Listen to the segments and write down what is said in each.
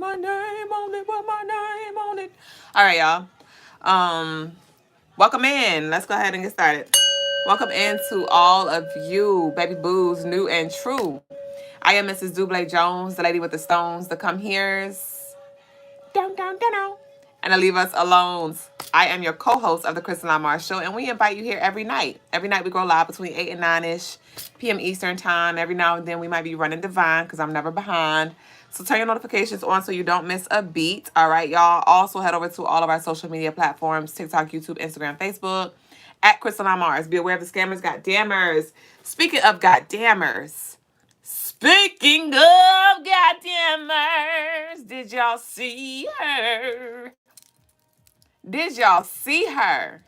my name on it, with my name on it. All right, y'all. Welcome in. Let's go ahead and get started. Welcome in to all of you, baby boos, new and true. I am Mrs. Dublé Jones, the lady with the stones, the come here's, down, down, down, down, and the leave us alone. I am your co-host of the Crystaline Show, and we invite you here every night. Every night we go live between 8 and 9-ish p.m. Eastern time. Every now and then we might be running divine because I'm never behind. So turn your notifications on so you don't miss a beat. All right, y'all. Also head over to all of our social media platforms, TikTok, YouTube, Instagram, Facebook, at Crystaline Mars. Be aware of the scammers, goddammers. Speaking of goddammers, speaking of goddammers, did y'all see her? Did y'all see her?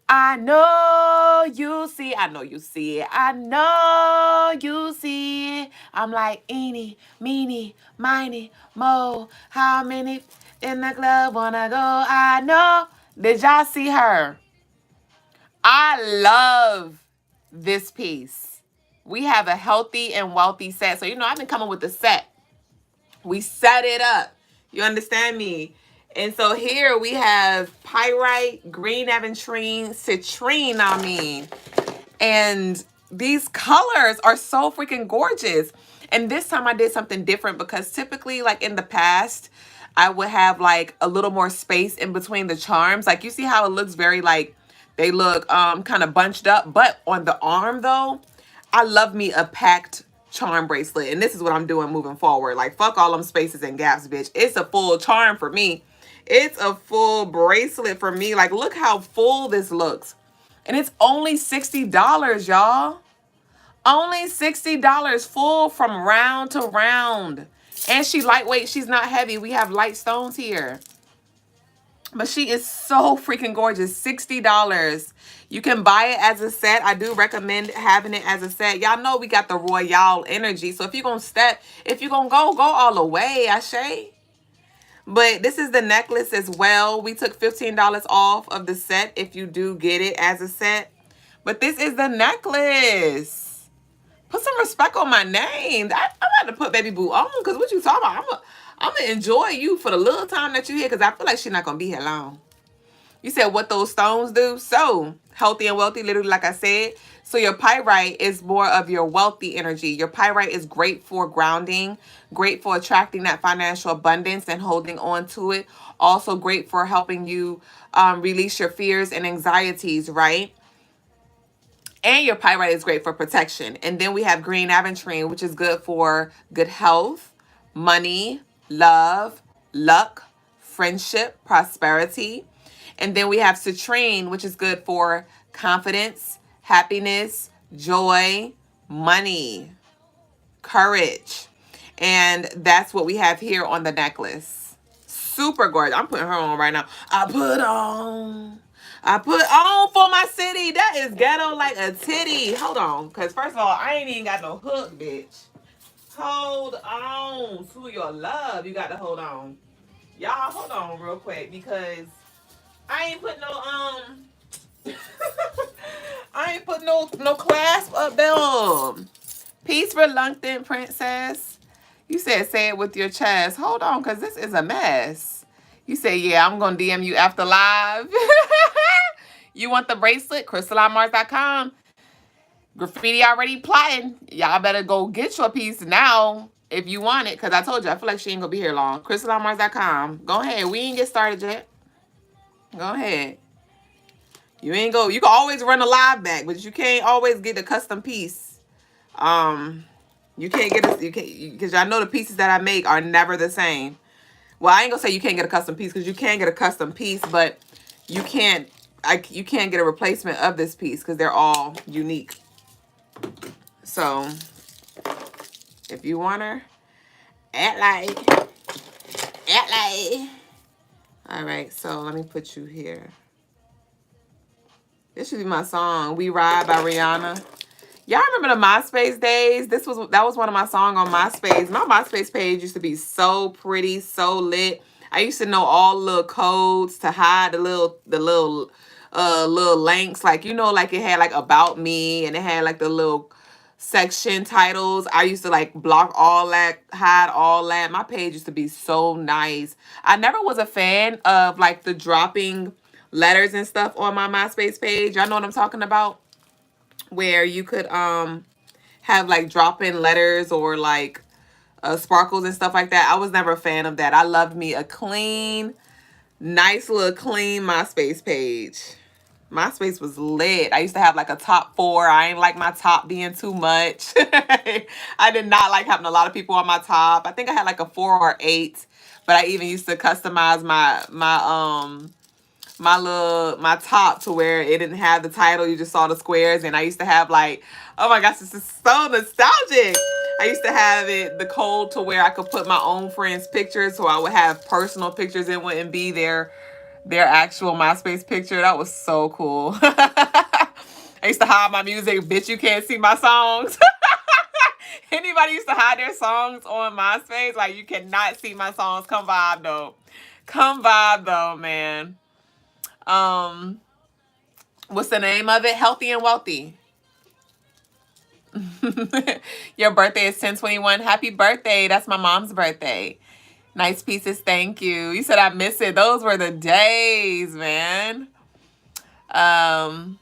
I know you see. I know you see it. I know you see it. I'm like, eeny, meeny, miny, mo. How many in the club wanna go? I know. Did y'all see her? I love this piece. We have a healthy and wealthy set. So, I've been coming with the set. We set it up. You understand me? And so here we have pyrite, green aventurine, citrine, and these colors are so freaking gorgeous. And this time I did something different because typically, like in the past, I would have like a little more space in between the charms. Like you see how it looks very like they look kind of bunched up. But on the arm though, I love me a packed charm bracelet. And this is what I'm doing moving forward. Like fuck all them spaces and gaps, bitch. It's a full charm for me. It's a full bracelet for me. Like look how full this looks. And it's only $60, y'all. Only $60 full from round to round. And she lightweight. She's not heavy. We have light stones here. But she is so freaking gorgeous. $60. You can buy it as a set. I do recommend having it as a set. Y'all know we got the Royale energy. So if you're going to go all the way, Ashe. But this is the necklace as well. We took $15 off of the set if you do get it as a set. But this is the necklace. Put some respect on my name. I'm about to put Baby Boo on because what you talking about? I'm going to enjoy you for the little time that you're here because I feel like she's not going to be here long. You said what those stones do? So, healthy and wealthy, literally like I said. So your pyrite is more of your wealthy energy. Your pyrite is great for grounding, great for attracting that financial abundance and holding on to it. Also great for helping you release your fears and anxieties, right? And your pyrite is great for protection. And then we have green aventurine, which is good for good health, money, love, luck, friendship, prosperity. And then we have citrine, which is good for confidence, happiness, joy, money, courage. And that's what we have here on the necklace. Super gorgeous. I'm putting her on right now. I put on for my city. That is ghetto like a titty. Hold on. Because first of all, I ain't even got no hook, bitch. Hold on to your love. You got to hold on. Y'all, hold on real quick because I ain't put no I ain't put no clasp up there. Peace, reluctant princess. You said say it with your chest. Hold on, because this is a mess. You say, yeah, I'm going to DM you after live. You want the bracelet? CrystallineMars.com. Graffiti already plotting. Y'all better go get your piece now if you want it, because I told you, I feel like she ain't going to be here long. CrystallineMars.com. Go ahead. We ain't get started yet. Go ahead. You can always run a live back, but you can't always get a custom piece. You can't get because I know the pieces that I make are never the same. Well, I ain't gonna say you can't get a custom piece because you can get a custom piece, but you can't get a replacement of this piece because they're all unique. So if you want her, act like. All right, so let me put you here. This should be my song, We Ride by Rihanna. Y'all remember the MySpace days? That was one of my songs on MySpace. My MySpace page used to be so pretty, so lit. I used to know all the little codes to hide the little links. Like, like it had like about me and it had like the little section titles. I used to like block all that, hide all that. My page used to be so nice. I never was a fan of like the dropping letters and stuff on my MySpace page. Y'all know what I'm talking about? Where you could have like drop in letters or like sparkles and stuff like that. I was never a fan of that. I loved me a clean, nice little clean MySpace page. MySpace was lit. I used to have like a top 4. I ain't like my top being too much. I did not like having a lot of people on my top. I think I had like a 4 or 8, but I even used to customize my top to where it didn't have the title. You just saw the squares, and I used to have like, oh my gosh, this is so nostalgic. I used to have it the code to where I could put my own friends' pictures, so I would have personal pictures. It wouldn't be their actual MySpace picture. That was so cool. I used to hide my music. Bitch, you can't see my songs. Anybody used to hide their songs on MySpace? Like, you cannot see my songs. Come vibe though. Come vibe though, man. What's the name of it? Healthy and Wealthy. Your birthday is 10/21. Happy birthday. That's my mom's birthday. Nice pieces. Thank you. You said I miss it. Those were the days, man. Casa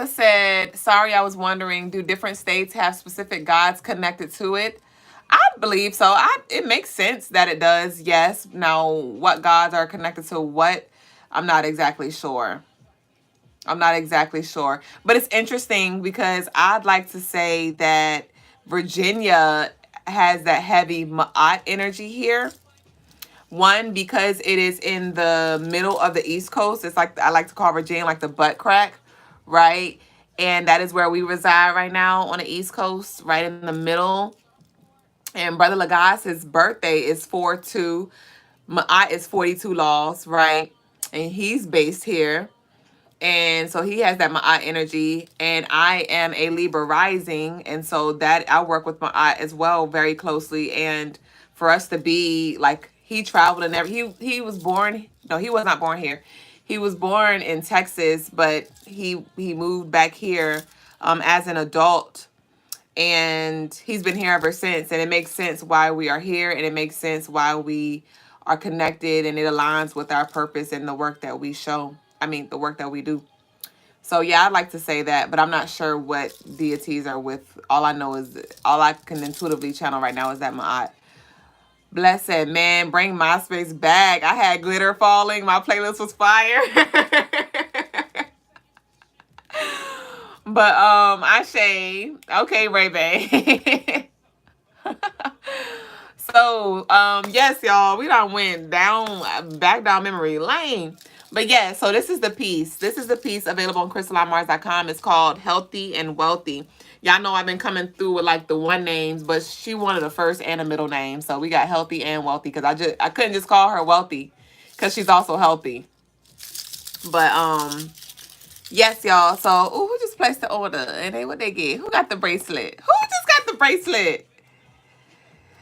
said, sorry, I was wondering, do different states have specific gods connected to it? I believe so. It makes sense that it does, yes. Now, what gods are connected to what? I'm not exactly sure. But it's interesting because I'd like to say that Virginia has that heavy Ma'at energy here. One, because it is in the middle of the East Coast. It's like, I like to call Virginia like the butt crack, right? And that is where we reside right now on the East Coast, right in the middle. And Brother Lagos, his birthday is 4/2. Ma'at is 42 laws, right? And he's based here. And so he has that Ma'at energy. And I am a Libra rising. And so that I work with Ma'at as well very closely. And for us to be like, he traveled and he was born. No, he was not born here. He was born in Texas, but he moved back here as an adult. And he's been here ever since. And it makes sense why we are here. And it makes sense why we are connected. And it aligns with our purpose and the work that we show. I mean, the work that we do. So, yeah, I'd like to say that. But I'm not sure what deities are with. All I know is, all I can intuitively channel right now is that Ma'at. Blessed, man. Bring MySpace back. I had glitter falling. My playlist was fire. But Ashe, okay, Ray Bay. So yes, y'all, we done went back down memory lane. But yeah, so this is the piece. This is the piece available on CrystalineMars.com. It's called Healthy and Wealthy. Y'all know I've been coming through with like the one names, but she wanted a first and a middle name. So we got Healthy and Wealthy because I couldn't just call her Wealthy because she's also healthy. But yes, y'all. So, who just placed the order? And what they get? Who got the bracelet? Who just got the bracelet?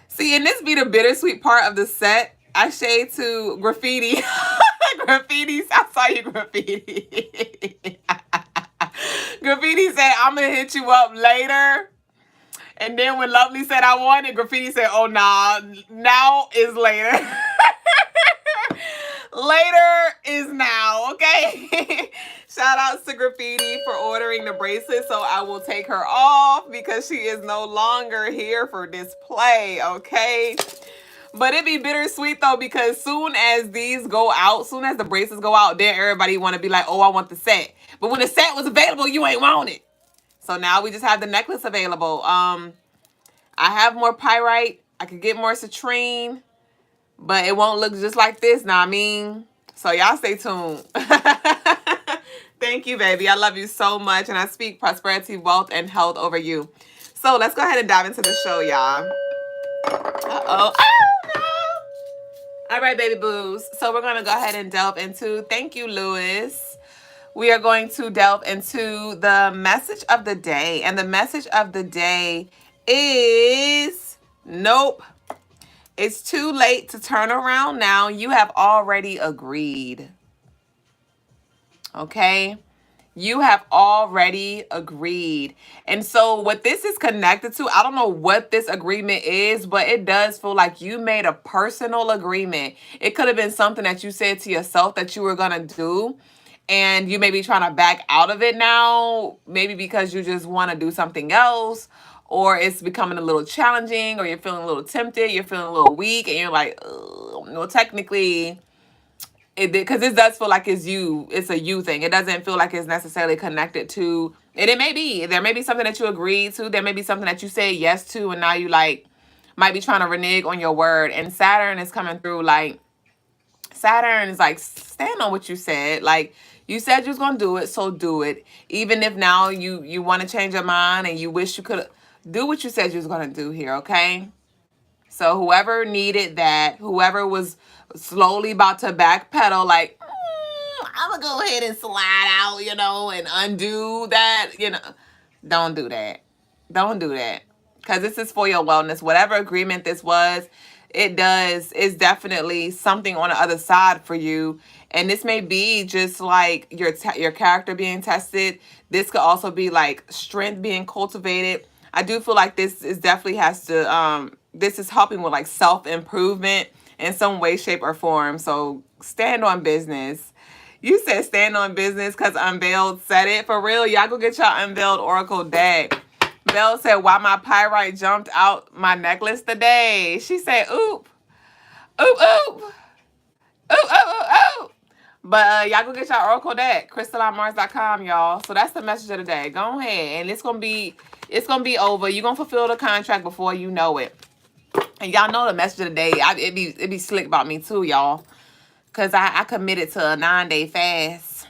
See, and this be the bittersweet part of the set. I shade to Graffiti. Graffiti, I saw you, Graffiti. Graffiti said, I'm going to hit you up later. And then when Lovely said I wanted, Graffiti said, oh, nah, now is later. Later is now, okay? Shout outs to Graffiti for ordering the bracelet, so I will take her off because she is no longer here for display, okay? But it be bittersweet though because soon as these go out, soon as the bracelets go out, then everybody want to be like, oh, I want the set. But when the set was available, you ain't want it. So now we just have the necklace available. I have more pyrite. I could get more citrine. But it won't look just like this, now I mean. So y'all stay tuned. Thank you, baby. I love you so much. And I speak prosperity, wealth, and health over you. So let's go ahead and dive into the show, y'all. Uh-oh. Oh, no. All right, baby boos. So we're going to go ahead and delve into, thank you, Lewis. We are going to delve into the message of the day. And the message of the day is, nope. It's too late to turn around now. You have already agreed. Okay? You have already agreed. And so what this is connected to, I don't know what this agreement is, but it does feel like you made a personal agreement. It could have been something that you said to yourself that you were going to do, and you may be trying to back out of it now, maybe because you just want to do something else, or it's becoming a little challenging, or you're feeling a little tempted, you're feeling a little weak, and you're like, ugh. Well, technically, because it does feel like it's a you thing. It doesn't feel like it's necessarily connected to, and it may be, there may be something that you agreed to, there may be something that you say yes to, and now you like might be trying to renege on your word. And Saturn is coming through, like Saturn is like, stand on what you said. Like, you said you was gonna do it, so do it. Even if now you want to change your mind and you wish you could, do what you said you was gonna do here, okay? So whoever needed that, whoever was slowly about to backpedal, like, I'm gonna go ahead and slide out, and undo that, don't do that. Don't do that. Because this is for your wellness. Whatever agreement this was, it's definitely something on the other side for you. And this may be just like your character being tested. This could also be like strength being cultivated. I do feel like this is definitely has to this is helping with like self-improvement in some way, shape, or form. So stand on business. You said stand on business because Unveiled said it. For real, y'all go get your Unveiled Oracle deck. Belle said, why my pyrite jumped out my necklace today. She said, oop, oop, oop, oop, oop, oop, oop. But y'all go get y'all Oracle deck, CrystalineMars.com, y'all. So that's the message of the day. Go ahead, and it's gonna be over. You're gonna fulfill the contract before you know it. And y'all know the message of the day. It be slick about me too, y'all. Cause I committed to a 9-day fast.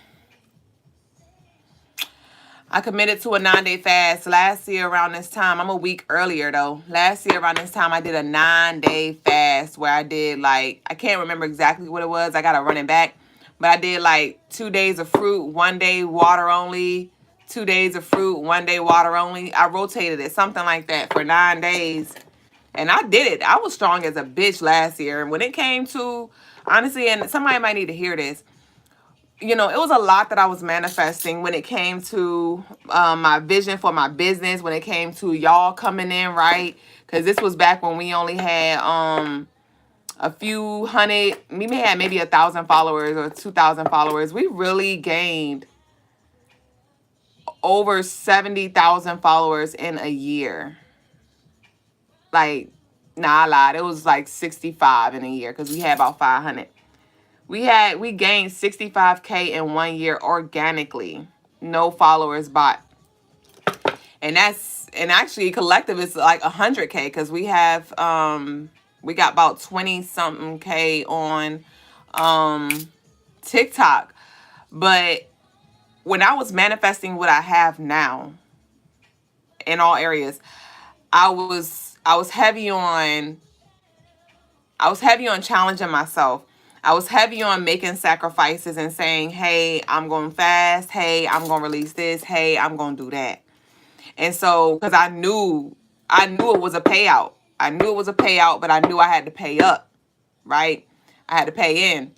I committed to a 9-day fast last year around this time. I'm a week earlier though. Last year around this time, I did a 9-day fast where I did like, I can't remember exactly what it was. I gotta run it back. But I did like 2 days of fruit, 1 day water only, 2 days of fruit, 1 day water only. I rotated it, something like that for 9 days. And I did it. I was strong as a bitch last year. And when it came to, honestly, and somebody might need to hear this, it was a lot that I was manifesting when it came to my vision for my business, when it came to y'all coming in, right? Because this was back when we only had a few hundred, we may have maybe 1,000 followers or 2,000 followers. We really gained over 70,000 followers in a year. Like, nah, I lied. It was like 65 in a year because we had about 500. We gained 65K in 1 year organically. No followers bought. And actually collective is like 100K because we have we got about 20 something K on TikTok. But when I was manifesting what I have now in all areas, I was heavy on challenging myself. I was heavy on making sacrifices and saying, hey, I'm going to fast. Hey, I'm going to release this. Hey, I'm going to do that. And so, because I knew it was a payout. I knew it was a payout, but I knew I had to pay up, right? I had to pay in.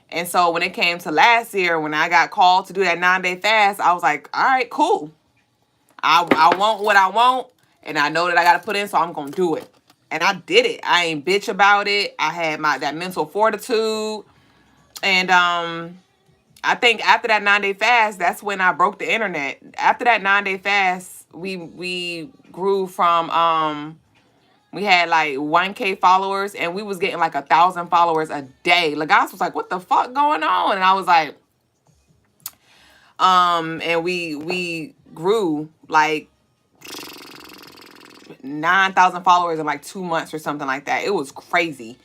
And so when it came to last year, when I got called to do that 9-day fast, I was like, all right, cool. I want what I want, and I know that I got to put in, so I'm going to do it. And I did it. I ain't bitch about it. I had that mental fortitude. And I think after that 9-day fast, that's when I broke the internet. After that 9-day fast, we grew from we had like 1K followers, and we was getting like 1,000 followers a day. Lagos was like, what the fuck going on? And I was like, and we grew like 9,000 followers in like 2 months or something like that. It was crazy.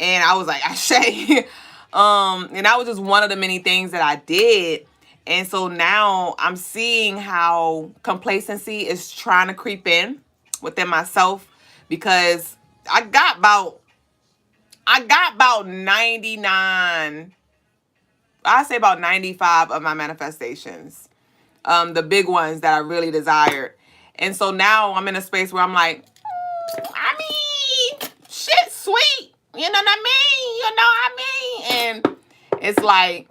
And I was like, Ashe. And that was just one of the many things that I did. And so now I'm seeing how complacency is trying to creep in within myself, because I got about 99, I say about 95 of my manifestations. The big ones that I really desired. And so now I'm in a space where I'm like, I mean, shit sweet. You know what I mean? And it's like,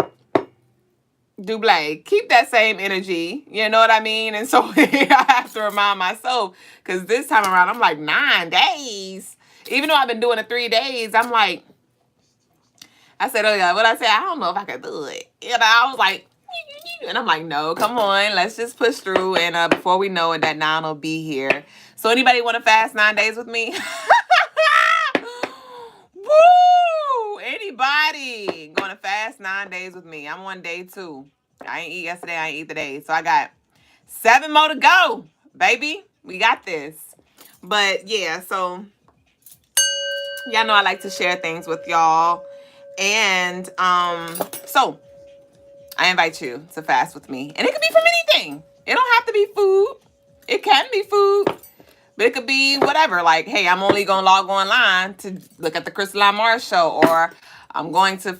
Dublé, keep that same energy. You know what I mean? And so I have to remind myself, because this time around, I'm like, 9 days. Even though I've been doing it 3 days, I'm like, I said, oh yeah, what I said, I don't know if I can do it. You know, I was like, and I'm like, no, come on, let's just push through. And before we know it, that 9 will be here. So anybody want to fast 9 days with me? Woo! Anybody going to fast 9 days with me? I'm on day 2. I ain't eat yesterday. I ain't eat today. So I got 7 more to go, baby. We got this. But yeah, so y'all know I like to share things with y'all. And so I invite you to fast with me. And it could be from anything. It don't have to be food. It can be food. But it could be whatever. Like, hey, I'm only going to log online to look at the Crystaline Mars show. Or I'm going to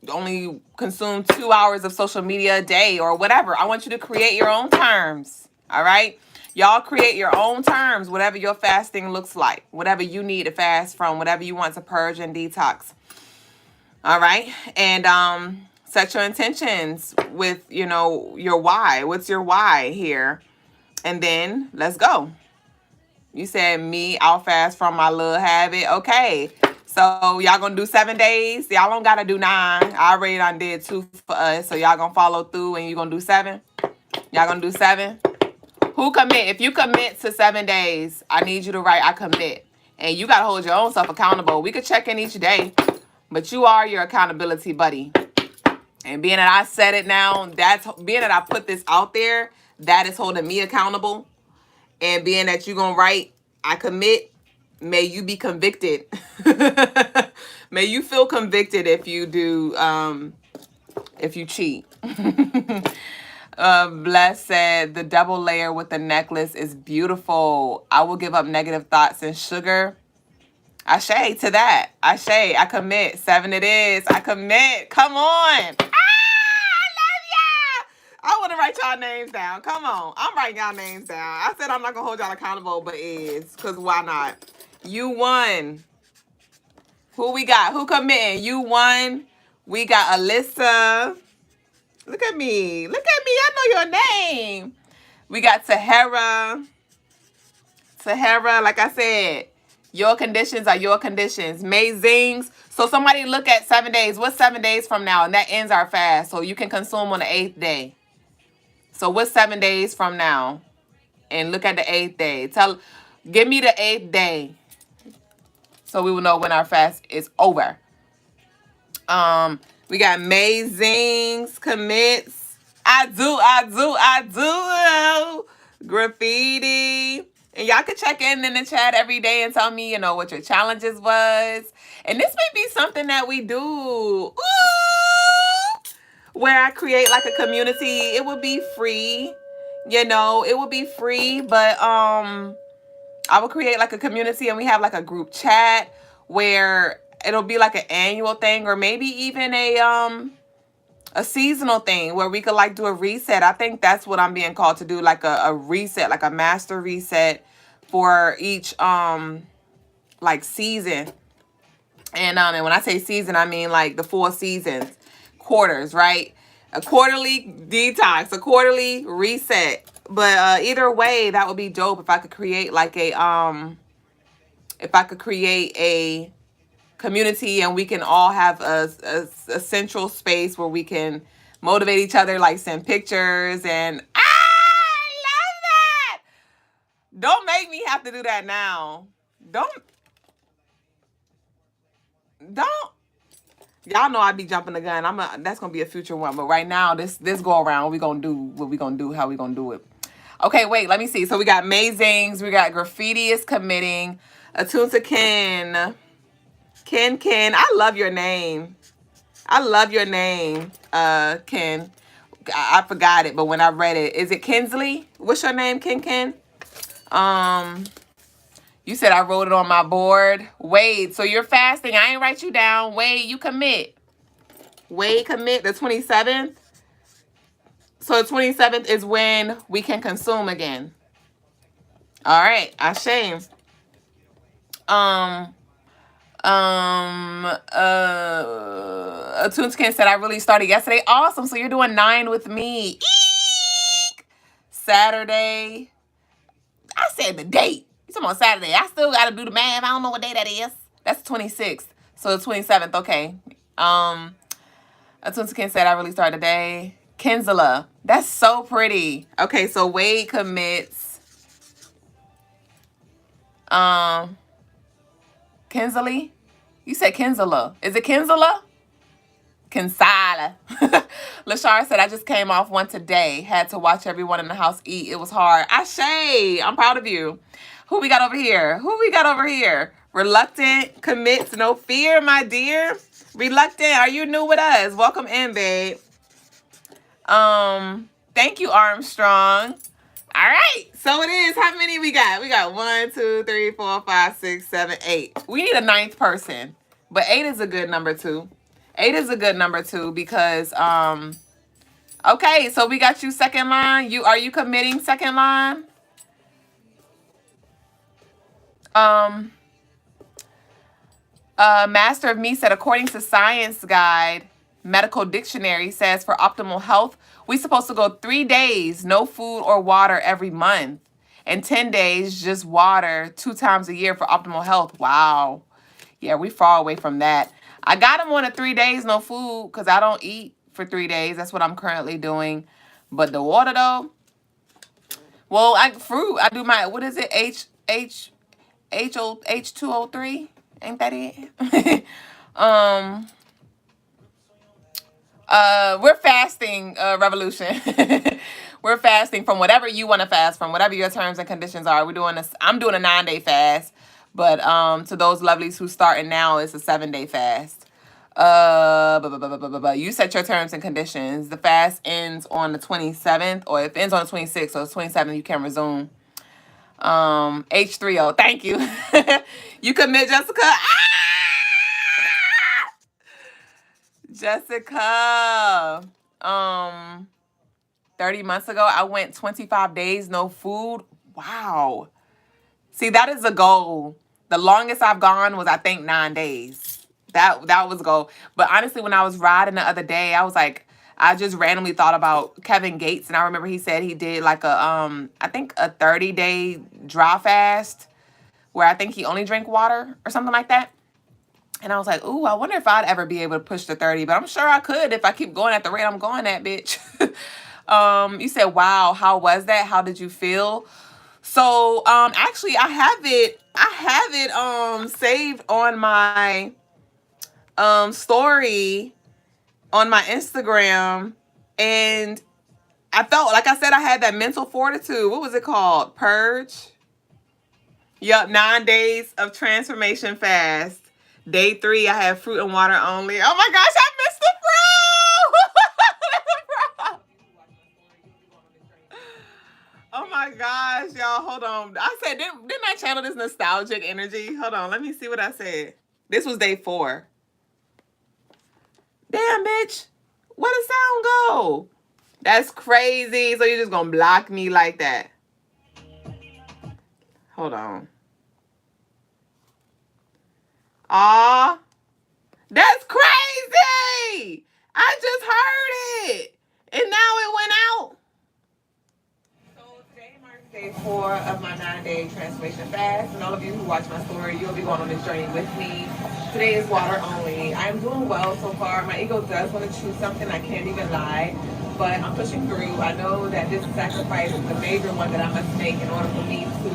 only consume 2 hours of social media a day. Or whatever. I want you to create your own terms. All right? Y'all create your own terms. Whatever your fasting looks like. Whatever you need to fast from. Whatever you want to purge and detox. All right? And set your intentions with, you know, your why. What's your why here? And then let's go. You said me, I'll fast from my little habit. Okay. So y'all gonna do 7 days? Y'all don't gotta do 9. I already done did 2 for us. So y'all gonna follow through and you gonna do 7? Y'all gonna do 7? Who commit? If you commit to 7 days, I need you to write, I commit. And you gotta hold your own self accountable. We could check in each day, but you are your accountability buddy. And being that I said it now, being that I put this out there, that is holding me accountable. And being that you're going to write, I commit, may you be convicted. May you feel convicted if you do, if you cheat. Bless said, the double layer with the necklace is beautiful. I will give up negative thoughts and sugar. Ashe to that. Ashe, I commit. 7 it is. I commit. Come on. I want to write y'all names down. Come on. I'm writing y'all names down. I said I'm not going to hold y'all accountable, but is. Because why not? You won. Who we got? Who committing? You won. We got Alyssa. Look at me. Look at me. I know your name. We got Tahara. Tahara, like I said, your conditions are your conditions. May Zings. So somebody look at 7 days. What's 7 days from now? And that ends our fast. So you can consume on the 8th day. So what's 7 days from now? And look at the 8th day. Give me the 8th day. So we will know when our fast is over. We got Mazings, commits. I do. Graffiti. And y'all can check in the chat every day and tell me, you know, what your challenges was. And this may be something that we do. Ooh! Where I create like a community. It would be free, you know, it would be free, but I will create like a community and we have like a group chat where it'll be like an annual thing or maybe even a seasonal thing where we could like do a reset. I think that's what I'm being called to do, like a reset, like a master reset for each like season. And when I say season, I mean like the 4 seasons. Quarters, right? A quarterly detox, a quarterly reset. But either way, that would be dope if I could create like a community and we can all have a central space where we can motivate each other, like send pictures and I love that. Don't make me have to do that now. Don't. Y'all know I be jumping the gun. That's gonna be a future one. But right now, this go around, we gonna do what we gonna do, how we gonna do it. Okay, wait, let me see. So we got Mazings, we got Graffiti is committing, Attuned to Ken. Ken. I love your name. I love your name, Ken. I forgot it, but when I read it, is it Kinsley? What's your name, Ken? You said I wrote it on my board. Wade, so you're fasting. I ain't write you down. Wade, you commit. Wade, commit the 27th. So the 27th is when we can consume again. All right, Ashe. Toonskin said, I really started yesterday. Awesome. So you're doing 9 with me. Eek! Saturday. I said the date. You talking about Saturday. I still got to do the math. I don't know what day that is. That's the 26th. So the 27th. Okay. Toonskin said, I really started today. Kenzela. That's so pretty. Okay. So Wade commits. Kinsley? You said Kenzela. Is it Kenzela? Kinsala. Lashar said, I just came off one today. Had to watch everyone in the house eat. It was hard. Ashay, I'm proud of you. Who we got over here? Reluctant commits no fear, my dear. Reluctant, are you new with us? Welcome in, babe. Thank you, Armstrong. All right, so it is. How many we got? We got 1, 2, 3, 4, 5, 6, 7, 8. We need a 9th person, but 8 is a good number too. 8 is a good number too because okay, so we got you second line. Are you committing second line? Master of Me said, according to Science Guide Medical Dictionary says for optimal health, we're supposed to go 3 days, no food or water every month. And 10 days, just water 2 times a year for optimal health. Wow. Yeah, we far away from that. I got him on a 3 days, no food, because I don't eat for 3 days. That's what I'm currently doing. But the water, though, well, fruit. I do my, what is it? H2O3? Ain't that it? We're fasting, Revolution. We're fasting from whatever you want to fast from, whatever your terms and conditions are. We're doing this. I'm doing a 9-day fast, but to those lovelies who's starting now, it's a 7-day fast. You set your terms and conditions. The fast ends on the 27th, or if it ends on the 26th, so it's 27th, you can resume. H3O, thank you. You commit, Jessica. Jessica, 30 months ago, I went 25 days, no food. Wow. See, that is a goal. The longest I've gone was, I think, 9 days. That was a goal. But honestly, when I was riding the other day, I was like, I just randomly thought about Kevin Gates. And I remember he said he did like I think a 30-day dry fast where I think he only drank water or something like that. And I was like, ooh, I wonder if I'd ever be able to push the 30. But I'm sure I could if I keep going at the rate I'm going at, bitch. You said, wow, how was that? How did you feel? So, actually, I have it saved on my story on my Instagram. And I felt, like I said, I had that mental fortitude. What was it called? Purge? Yup, 9 days of transformation fast. Day 3, I have fruit and water only. Oh my gosh, I missed the bro! Oh my gosh, y'all, hold on. I said, didn't I channel this nostalgic energy? Hold on, let me see what I said. This was day 4. Damn, bitch. Where the sound go? That's crazy. So you're just gonna block me like that? Hold on. Aw, that's crazy. I just heard it. And now it went out. So today marks day 4 of my 9-day transformation fast. And all of you who watch my story, you'll be going on this journey with me. Today is water only. I'm doing well so far. My ego does want to choose something. I can't even lie. But I'm pushing through. I know that this sacrifice is the major one that I must make in order for me to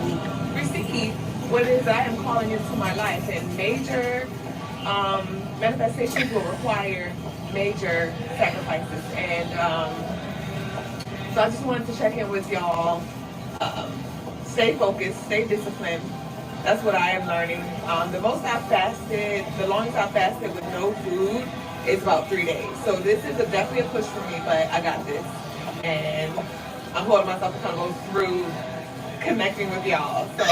receive what it is I am calling into my life. And major manifestations will require major sacrifices. And so I just wanted to check in with y'all. Stay focused, stay disciplined. That's what I am learning. The longest I've fasted with no food is about 3 days. So this is definitely a push for me, but I got this. And I'm holding myself accountable through connecting with y'all. So,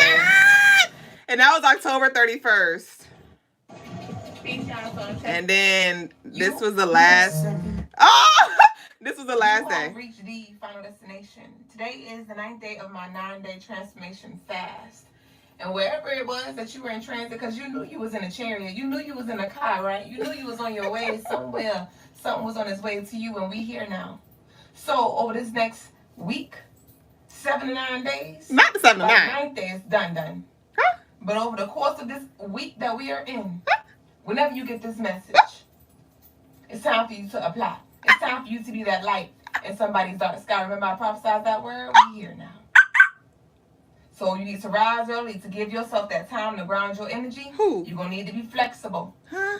and that was October 31st. And then this was the last. Oh, this was the last day. Reached the final destination. Today is the 9th day of my 9-day transformation fast. And wherever it was that you were in transit, because you knew you was in a chariot, you knew you was in a car, right? You knew you was on your way somewhere. Something was on its way to you, and we here now. So over this next week, 7 to 9 days. Not the 7 to 9. By the 9th day, it's done. Huh? But over the course of this week that we are in, whenever you get this message, it's time for you to apply. It's time for you to be that light in somebody's dark sky. Remember I prophesied that word? We here now. So you need to rise early to give yourself that time to ground your energy. Who? You're going to need to be flexible. Huh?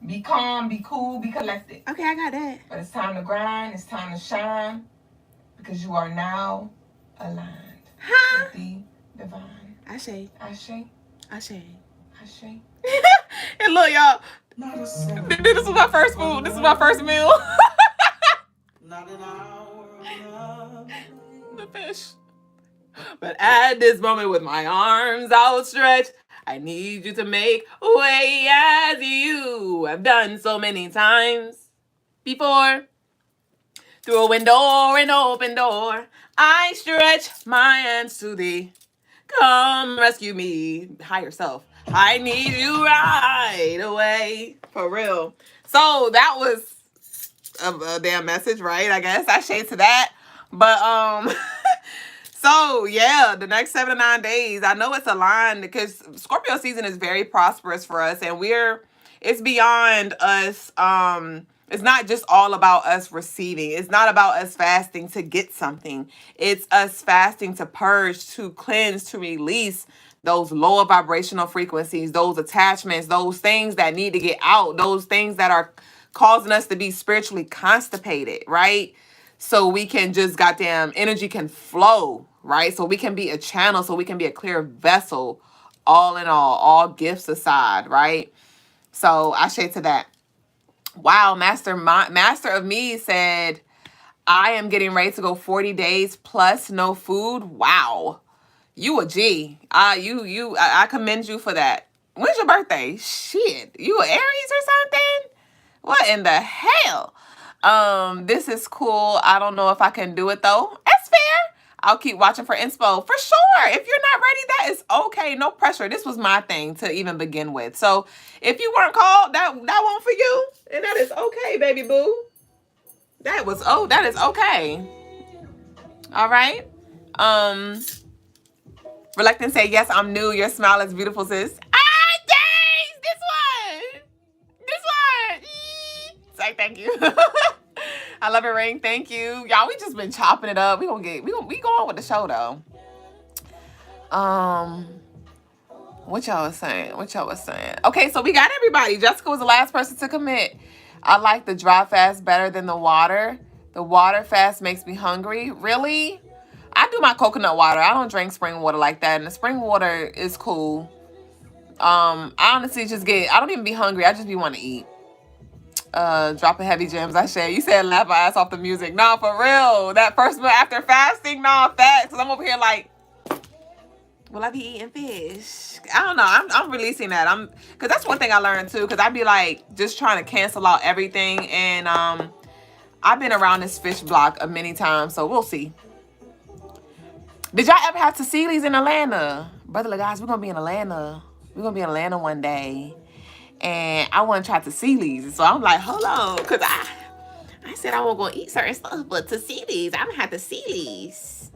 Be calm, be cool, be collected. Okay, I got that. But it's time to grind. It's time to shine. Because you are now aligned with the divine. Ashe. Ashe. Ashe. Ashe. And look, y'all. This was my first food. This is my first meal. Not an hour. The fish. But at this moment, with my arms outstretched, I need you to make way as you have done so many times before. Through a window, an open door, I stretch my hands to thee. Come rescue me, higher self. I need you right away. For real. So that was a damn message, right? I guess I shade to that. But so yeah, the next 7 to 9 days, I know it's aligned because Scorpio season is very prosperous for us, and it's beyond us. It's not just all about us receiving. It's not about us fasting to get something. It's us fasting to purge, to cleanse, to release those lower vibrational frequencies, those attachments, those things that need to get out, those things that are causing us to be spiritually constipated, right? So we can just goddamn energy can flow, right? So we can be a channel, so we can be a clear vessel, all in all gifts aside, right? So I say to that. Wow, Master of Me said, I am getting ready to go 40 days plus no food. Wow. You a G. I commend you for that. When's your birthday? Shit. You an Aries or something? What in the hell? This is cool. I don't know if I can do it though. That's fair. I'll keep watching for inspo. For sure. If you're not ready, that is okay. No pressure. This was my thing to even begin with. So if you weren't called, that one for you. And that is okay, baby boo. That is okay. All right. Reluctant say, yes, I'm new. Your smile is beautiful, sis. Ah, dang! This one. Say thank you. I love your ring. Thank you. Y'all, we just been chopping it up. We going with the show though. What y'all was saying? Okay, so we got everybody. Jessica was the last person to commit. I like the dry fast better than the water. The water fast makes me hungry. Really? I do my coconut water. I don't drink spring water like that. And the spring water is cool. I honestly I don't even be hungry. I just be wanting to eat. Dropping heavy gems. I share. You said laugh my ass off the music. Nah, for real. That first meal after fasting, nah, facts. Cause I'm over here like, will I be eating fish? I don't know. I'm releasing that. Cause that's one thing I learned too. Cause I be like just trying to cancel out everything. And I've been around this fish block many times, so we'll see. Did y'all ever have Cecili's in Atlanta? Brother, guys, we're gonna be in Atlanta. We're gonna be in Atlanta one day. And I want to try Cecili's. So I'm like, hold on. Because I said I wasn't going to eat certain stuff. But Cecili's, I'm going to have Cecili's.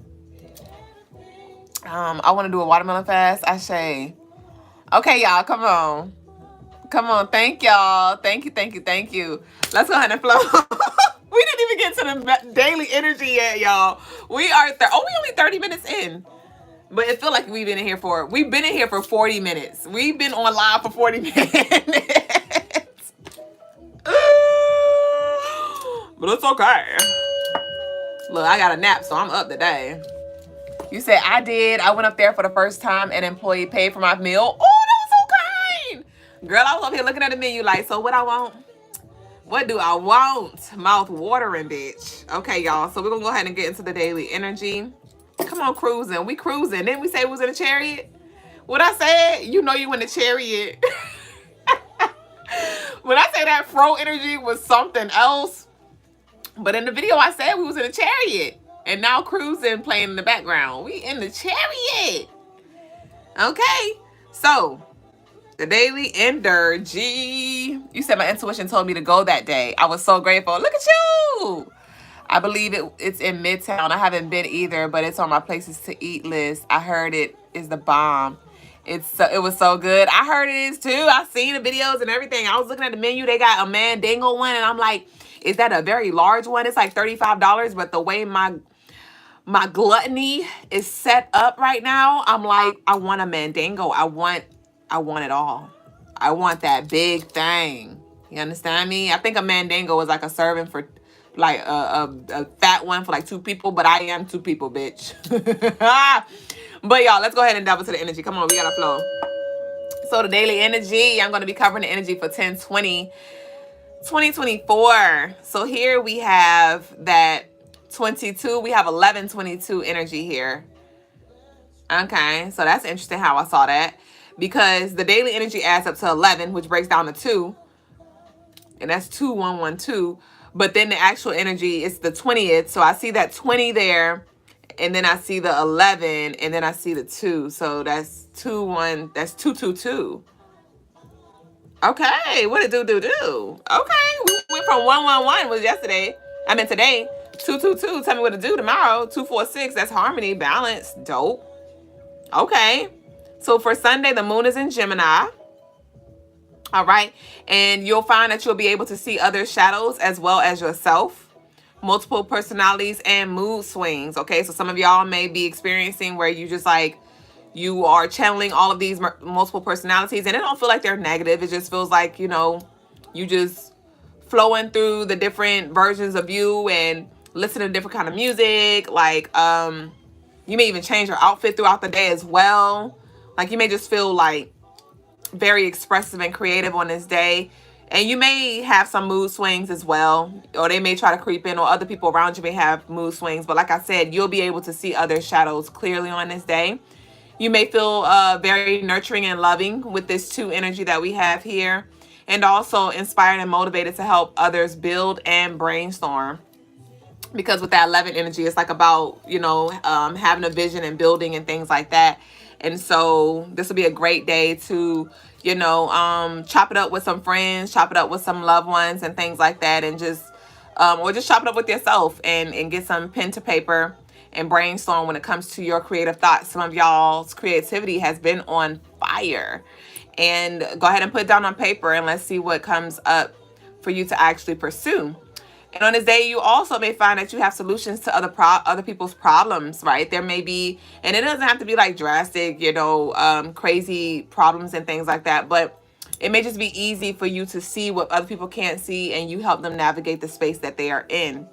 I want to do a watermelon fast. I say. Okay, y'all. Come on. Thank y'all. Thank you. Let's go ahead and flow. We didn't even get to the daily energy yet, y'all. We only 30 minutes in. But it feels like we've been in here for 40 minutes. We've been on live for 40 minutes. But it's okay. Look, I got a nap, so I'm up today. You said I did. I went up there for the first time. An employee paid for my meal. Oh, that was so kind. Girl, I was up here looking at the menu like, so what I want? What do I want? Mouth watering, bitch. Okay, y'all. So we're going to go ahead and get into the daily energy. Come on, cruising. We cruising. Didn't we say we was in a chariot? What I said, you know you in the chariot. When I say that fro energy was something else. But in the video, I said we was in a chariot. And now cruising playing in the background. We in the chariot. Okay. So, the daily energy. You said my intuition told me to go that day. I was so grateful. Look at you. I believe it's in Midtown. I haven't been either, but it's on my places to eat list. I heard it is the bomb. It was so good. I heard it is too. I've seen the videos and everything. I was looking at the menu. They got a Mandingo one, and I'm like, is that a very large one? It's like $35, but the way my gluttony is set up right now, I'm like, I want a Mandingo. I want it all. I want that big thing. You understand me? I think a Mandingo is like a serving for like a fat one for like 2 people, but I am 2 people, bitch. But y'all, let's go ahead and double to the energy. Come on, we gotta flow. So the daily energy, I'm gonna be covering the energy for 10/20/2024. So here we have that 22. We have 11/22 energy here. Okay, so that's interesting how I saw that, because the daily energy adds up to 11, which breaks down to 2, and that's 2112. But then the actual energy is the 20th. So I see that 20 there, and then I see the 11, and then I see the 2. So that's 2 1. That's 222. Okay, what did do? Okay, we went from 111 was yesterday. I mean today. 222. Tell me what to do tomorrow. 246. That's harmony, balance, dope. Okay, so for Sunday, the moon is in Gemini. All right, and you'll find that you'll be able to see other shadows as well as yourself, multiple personalities and mood swings. Okay, so some of y'all may be experiencing where you just like, you are channeling all of these multiple personalities, and it don't feel like they're negative. It just feels like, you know, you just flowing through the different versions of you and listening to different kind of music. Like, you may even change your outfit throughout the day as well. Like, you may just feel like very expressive and creative on this day. And you may have some mood swings as well, or they may try to creep in, or other people around you may have mood swings. But like I said, you'll be able to see other shadows clearly on this day. You may feel very nurturing and loving with this 2 energy that we have here, and also inspired and motivated to help others build and brainstorm. Because with that 11 energy, it's like about, you know, having a vision and building and things like that. And so this will be a great day to, you know, chop it up with some friends, chop it up with some loved ones and things like that. And just, or just chop it up with yourself and get some pen to paper and brainstorm when it comes to your creative thoughts. Some of y'all's creativity has been on fire. And go ahead and put it down on paper, and let's see what comes up for you to actually pursue. And on this day, you also may find that you have solutions to other people's problems, right? There may be, and it doesn't have to be like drastic, you know, crazy problems and things like that, but it may just be easy for you to see what other people can't see, and you help them navigate the space that they are in.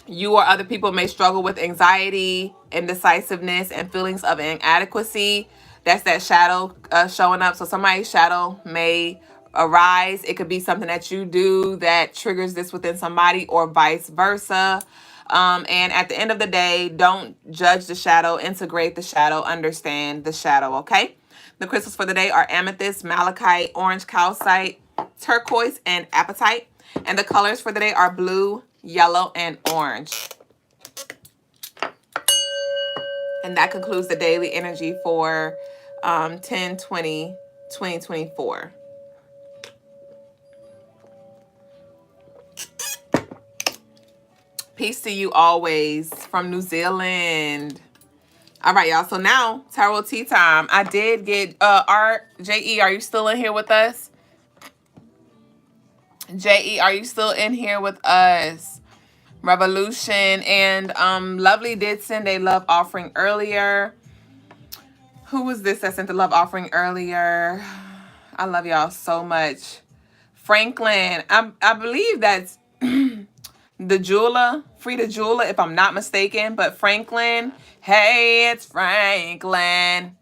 You or other people may struggle with anxiety, indecisiveness, and feelings of inadequacy. That's that shadow showing up. So somebody's shadow may arise. It could be something that you do that triggers this within somebody, or vice versa. And at the end of the day, don't judge the shadow, integrate the shadow, understand the shadow, okay? The crystals for the day are amethyst, malachite, orange calcite, turquoise, and apatite. And the colors for the day are blue, yellow, and orange. And that concludes the daily energy for 10/20/2024. Peace to you always from New Zealand. All right, y'all. So now, tarot tea time. I did get JE, are you still in here with us? JE, are you still in here with us? Revolution and Lovely did send a love offering earlier. Who was this that sent the love offering earlier? I love y'all so much. Franklin, I believe that's the jeweler, Frida Jeweler, if I'm not mistaken. But Franklin, hey, it's Franklin.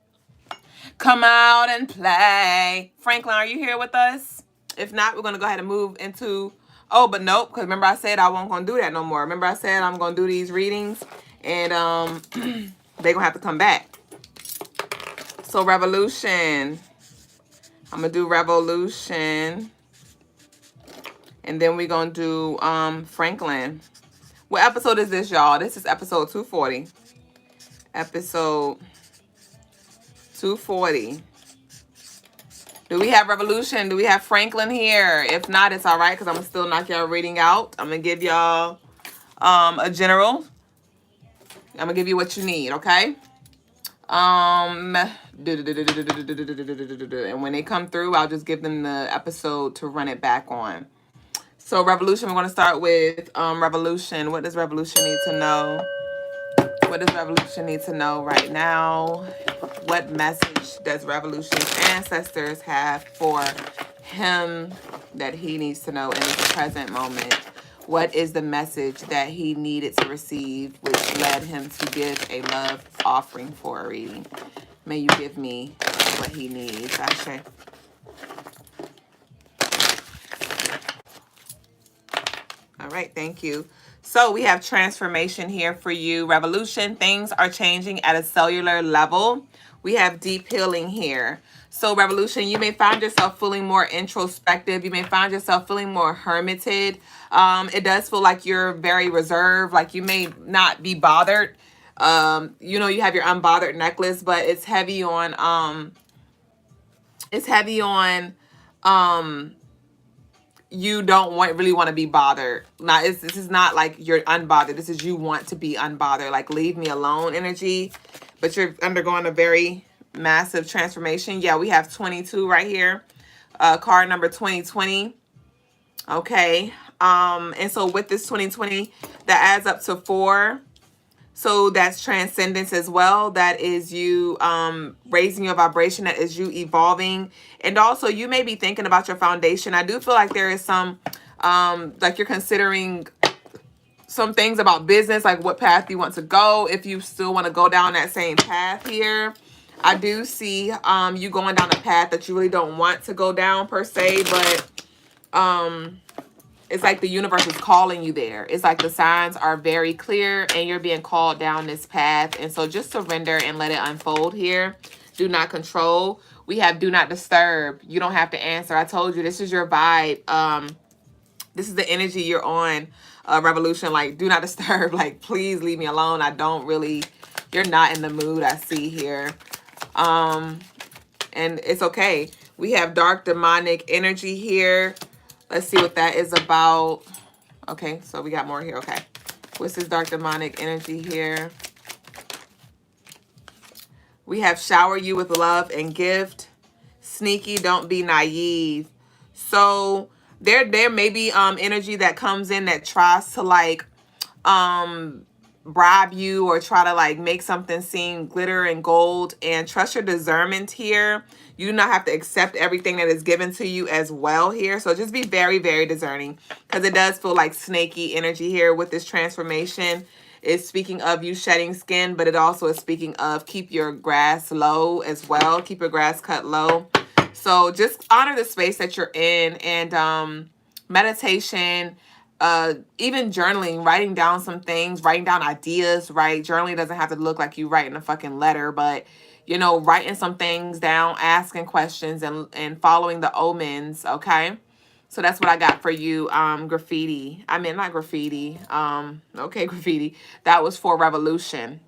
Come out and play. Franklin, are you here with us? If not, we're going to go ahead and move into... Oh, but nope, because remember I said I wasn't going to do that no more. Remember I said I'm going to do these readings, and they're going to have to come back. So Revolution. I'm going to do Revolution. And then we're going to do Franklin. What episode is this, y'all? This is episode 240. Episode 240. Do we have Revolution? Do we have Franklin here? If not, it's all right because I'm going to still knock y'all reading out. I'm going to give y'all a general. I'm going to give you what you need, okay? And when they come through, I'll just give them the episode to run it back on. So Revolution, we're going to start with Revolution. What does Revolution need to know? What does Revolution need to know right now? What message does Revolution's ancestors have for him that he needs to know in this present moment? What is the message that he needed to receive, which led him to give a love offering for a reading? May you give me what he needs. Ashe. All right, thank you. So we have transformation here for you. Revolution, things are changing at a cellular level. We have deep healing here. So Revolution, you may find yourself feeling more introspective. You may find yourself feeling more hermited. It does feel like you're very reserved, like you may not be bothered. You know, you have your unbothered necklace, but it's heavy on you don't really want to be bothered. Now, this is not like you're unbothered. This is you want to be unbothered, like leave me alone energy. But you're undergoing a very massive transformation. Yeah, we have 22 right here. Card number 2020. Okay. And so with this 2020, that adds up to 4. So that's transcendence as well. That is you raising your vibration. That is you evolving. And also you may be thinking about your foundation. I do feel like there is some, like you're considering some things about business, like what path you want to go. If you still want to go down that same path here. I do see you going down a path that you really don't want to go down per se, but it's like the universe is calling you there. It's like the signs are very clear and you're being called down this path. And so just surrender and let it unfold here. Do not control. We have do not disturb. You don't have to answer. I told you this is your vibe. This is the energy you're on, Revolution. Like, do not disturb. Like, please leave me alone. I don't really, you're not in the mood I see here. And it's okay. We have dark demonic energy here. Let's see what that is about. Okay, so we got more here. Okay. What's this dark demonic energy here? We have shower you with love and gift. Sneaky, don't be naive. So there may be energy that comes in that tries to like bribe you or try to like make something seem glitter and gold, and trust your discernment here. You do not have to accept everything that is given to you as well here. So just be very, very discerning because it does feel like snaky energy here with this transformation. It's speaking of you shedding skin, but it also is speaking of keep your grass low as well. Keep your grass cut low. So just honor the space that you're in, and meditation, even journaling, writing down some things, writing down ideas, right? Journaling doesn't have to look like you writing a fucking letter, but you know, writing some things down, asking questions, and following the omens, okay? So that's what I got for you, graffiti. I mean, not graffiti. Okay, graffiti. That was for Revolution.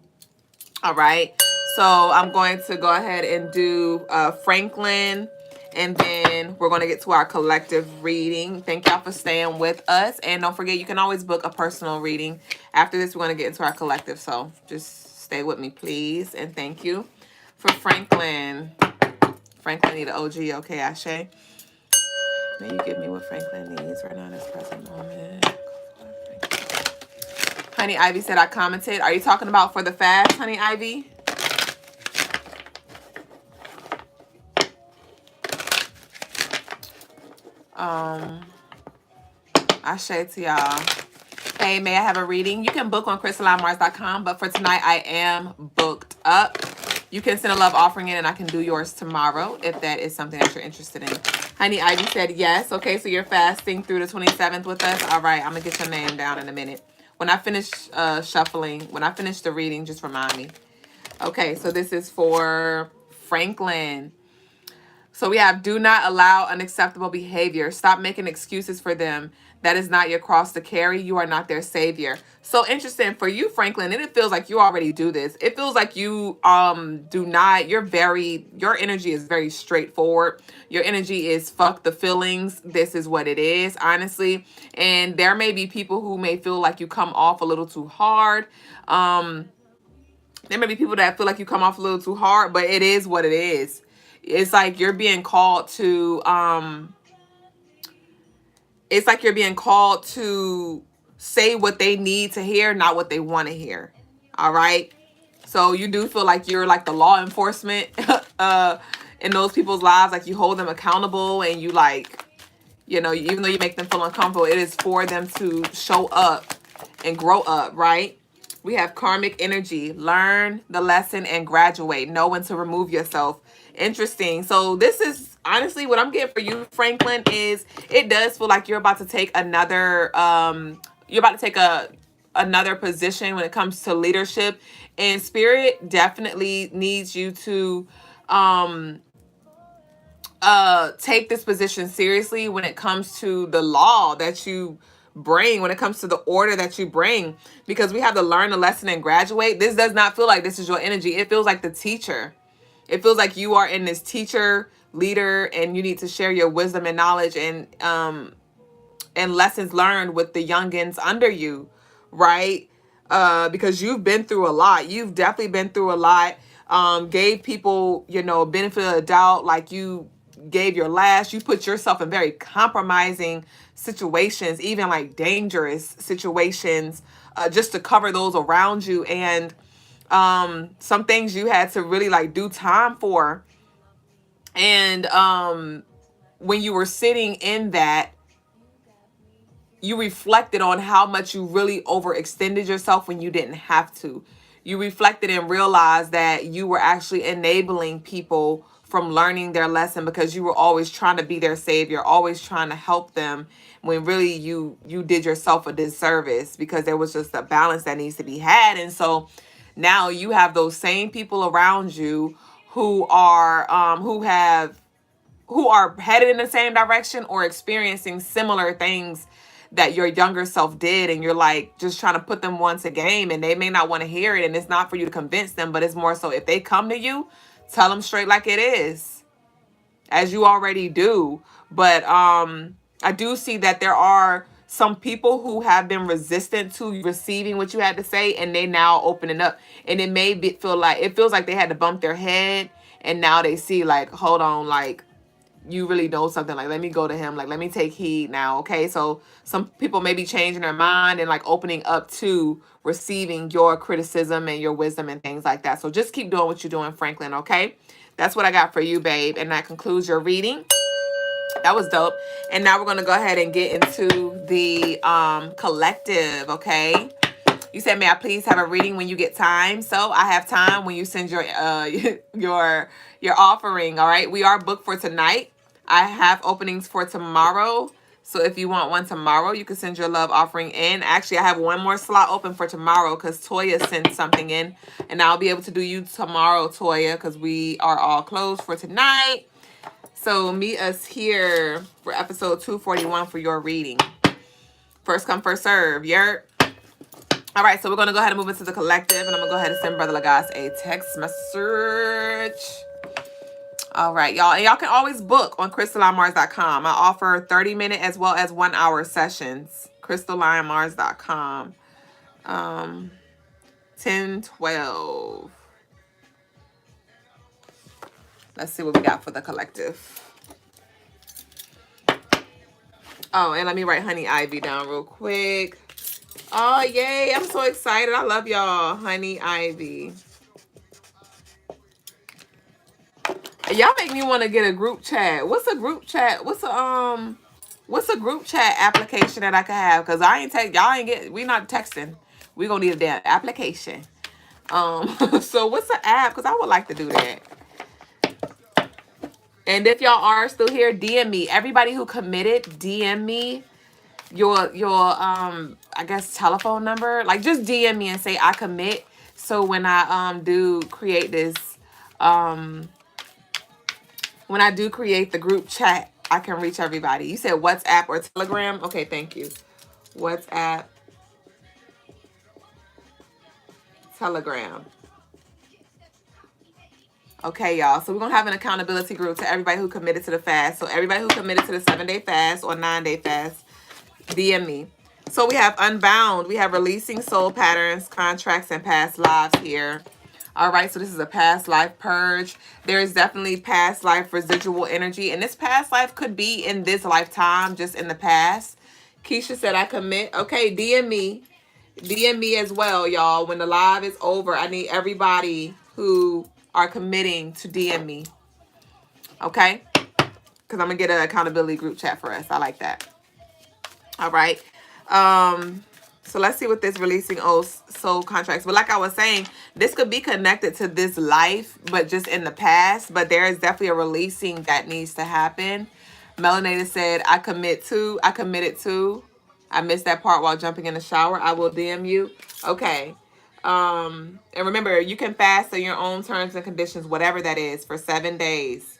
All right. So I'm going to go ahead and do Franklin, and then we're going to get to our collective reading. Thank y'all for staying with us. And don't forget, you can always book a personal reading. After this, we're going to get into our collective. So just stay with me, please. And thank you. For Franklin. Franklin need an OG. Okay, Ashe. May you give me what Franklin needs right now in this present moment. Honey Ivy said I commented. Are you talking about for the fast, Honey Ivy? Ashe to y'all. Hey, may I have a reading? You can book on CrystalineMars.com, but for tonight I am booked up. You can send a love offering in and I can do yours tomorrow if that is something that you're interested in. Honey Ivy said yes. Okay, so you're fasting through the 27th with us. All right, I'm going to get your name down in a minute. When I finish shuffling, when I finish the reading, just remind me. Okay, so this is for Franklin. So we have do not allow unacceptable behavior. Stop making excuses for them. That is not your cross to carry. You are not their savior. So interesting for you, Franklin. And it feels like you already do this. It feels like you do not, your energy is very straightforward. Your energy is fuck the feelings. This is what it is, honestly. And there may be people who may feel like you come off a little too hard. There may be people that feel like you come off a little too hard, but it is what it is. It's like you're being called to it's like you're being called to say what they need to hear, not what they want to hear. All right? So you do feel like you're like the law enforcement in those people's lives, like you hold them accountable and you like, you know, even though you make them feel uncomfortable, it is for them to show up and grow up, right? We have karmic energy. Learn the lesson and graduate. Know when to remove yourself. Interesting. So this is honestly what I'm getting for you, Franklin, is it does feel like you're about to take another another position when it comes to leadership. And spirit definitely needs you to take this position seriously when it comes to the law that you bring, when it comes to the order that you bring, because we have to learn a lesson and graduate. This does not feel like this is your energy. It feels like the teacher. It feels like you are in this teacher leader and you need to share your wisdom and knowledge and lessons learned with the youngins under you, right? Because you've been through a lot. You've definitely been through a lot. Gave people, you know, benefit of the doubt, like you gave your last. You put yourself in very compromising situations, even like dangerous situations, just to cover those around you. And some things you had to really like do time for. And when you were sitting in that, you reflected on how much you really overextended yourself when you didn't have to. You reflected and realized that you were actually enabling people from learning their lesson because you were always trying to be their savior, always trying to help them, when really you did yourself a disservice because there was just a balance that needs to be had. And so now you have those same people around you who are who are headed in the same direction or experiencing similar things that your younger self did, and you're like just trying to put them once a game, and they may not want to hear it, and it's not for you to convince them, but it's more so if they come to you, tell them straight like it is, as you already do. But I do see that there are some people who have been resistant to receiving what you had to say, and they now opening up, and it may feel like it feels like they had to bump their head, and now they see like, hold on, like you really know something, like let me go to him, like let me take heed now. Okay, so some people may be changing their mind and like opening up to receiving your criticism and your wisdom and things like that. So just keep doing what you're doing, Franklin. Okay, that's what I got for you, babe, and that concludes your reading. That was dope. And now we're gonna go ahead and get into the collective. Okay, you said, may I please have a reading when you get time? So I have time when you send your your offering. All right, we are booked for tonight. I have openings for tomorrow. So if you want one tomorrow, you can send your love offering in. Actually, I have one more slot open for tomorrow because Toya sent something in. And I'll be able to do you tomorrow, Toya, because we are all closed for tonight. So meet us here for episode 241 for your reading. First come, first serve. Yurt. All right, so we're going to go ahead and move into the collective. And I'm going to go ahead and send Brother Lagasse a text message. All right, y'all. And y'all can always book on CrystallineMars.com. I offer 30-minute as well as 1-hour sessions. CrystallineMars.com. 10/12. Let's see what we got for the collective. Oh, and let me write Honey Ivy down real quick. Oh, yay. I'm so excited. I love y'all. Honey Ivy. Y'all make me want to get a group chat. What's a group chat? What's a group chat application that I could have? Because we not texting. We gonna need a damn application. So what's the app? Because I would like to do that. And if y'all are still here, DM me. Everybody who committed, DM me your I guess telephone number. Like just DM me and say I commit. So when I do create this When I do create the group chat, I can reach everybody. You said WhatsApp or Telegram? Okay, thank you. WhatsApp, Telegram. Okay, y'all. So we're going to have an accountability group to everybody who committed to the fast. So everybody who committed to the 7-day fast or 9-day fast, DM me. So we have Unbound. We have releasing soul patterns, contracts, and past lives here. All right, so this is a past life purge. There is definitely past life residual energy. And this past life could be in this lifetime, just in the past. Keisha said, I commit. Okay, DM me. DM me as well, y'all. When the live is over, I need everybody who are committing to DM me. Okay? Because I'm going to get an accountability group chat for us. I like that. All right. So let's see what this releasing old soul contracts. But like I was saying, this could be connected to this life, but just in the past. But there is definitely a releasing that needs to happen. Melanated said, I committed to. I missed that part while jumping in the shower. I will DM you. Okay. And remember, you can fast on your own terms and conditions, whatever that is, for 7 days.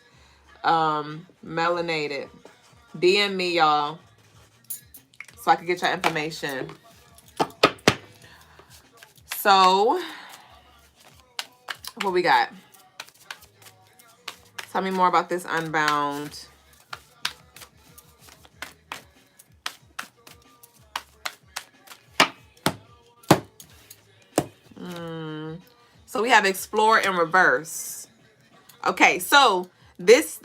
Melanated. DM me, y'all, so I can get your information. So, what we got? Tell me more about this Unbound. So we have explore in reverse. Okay, so this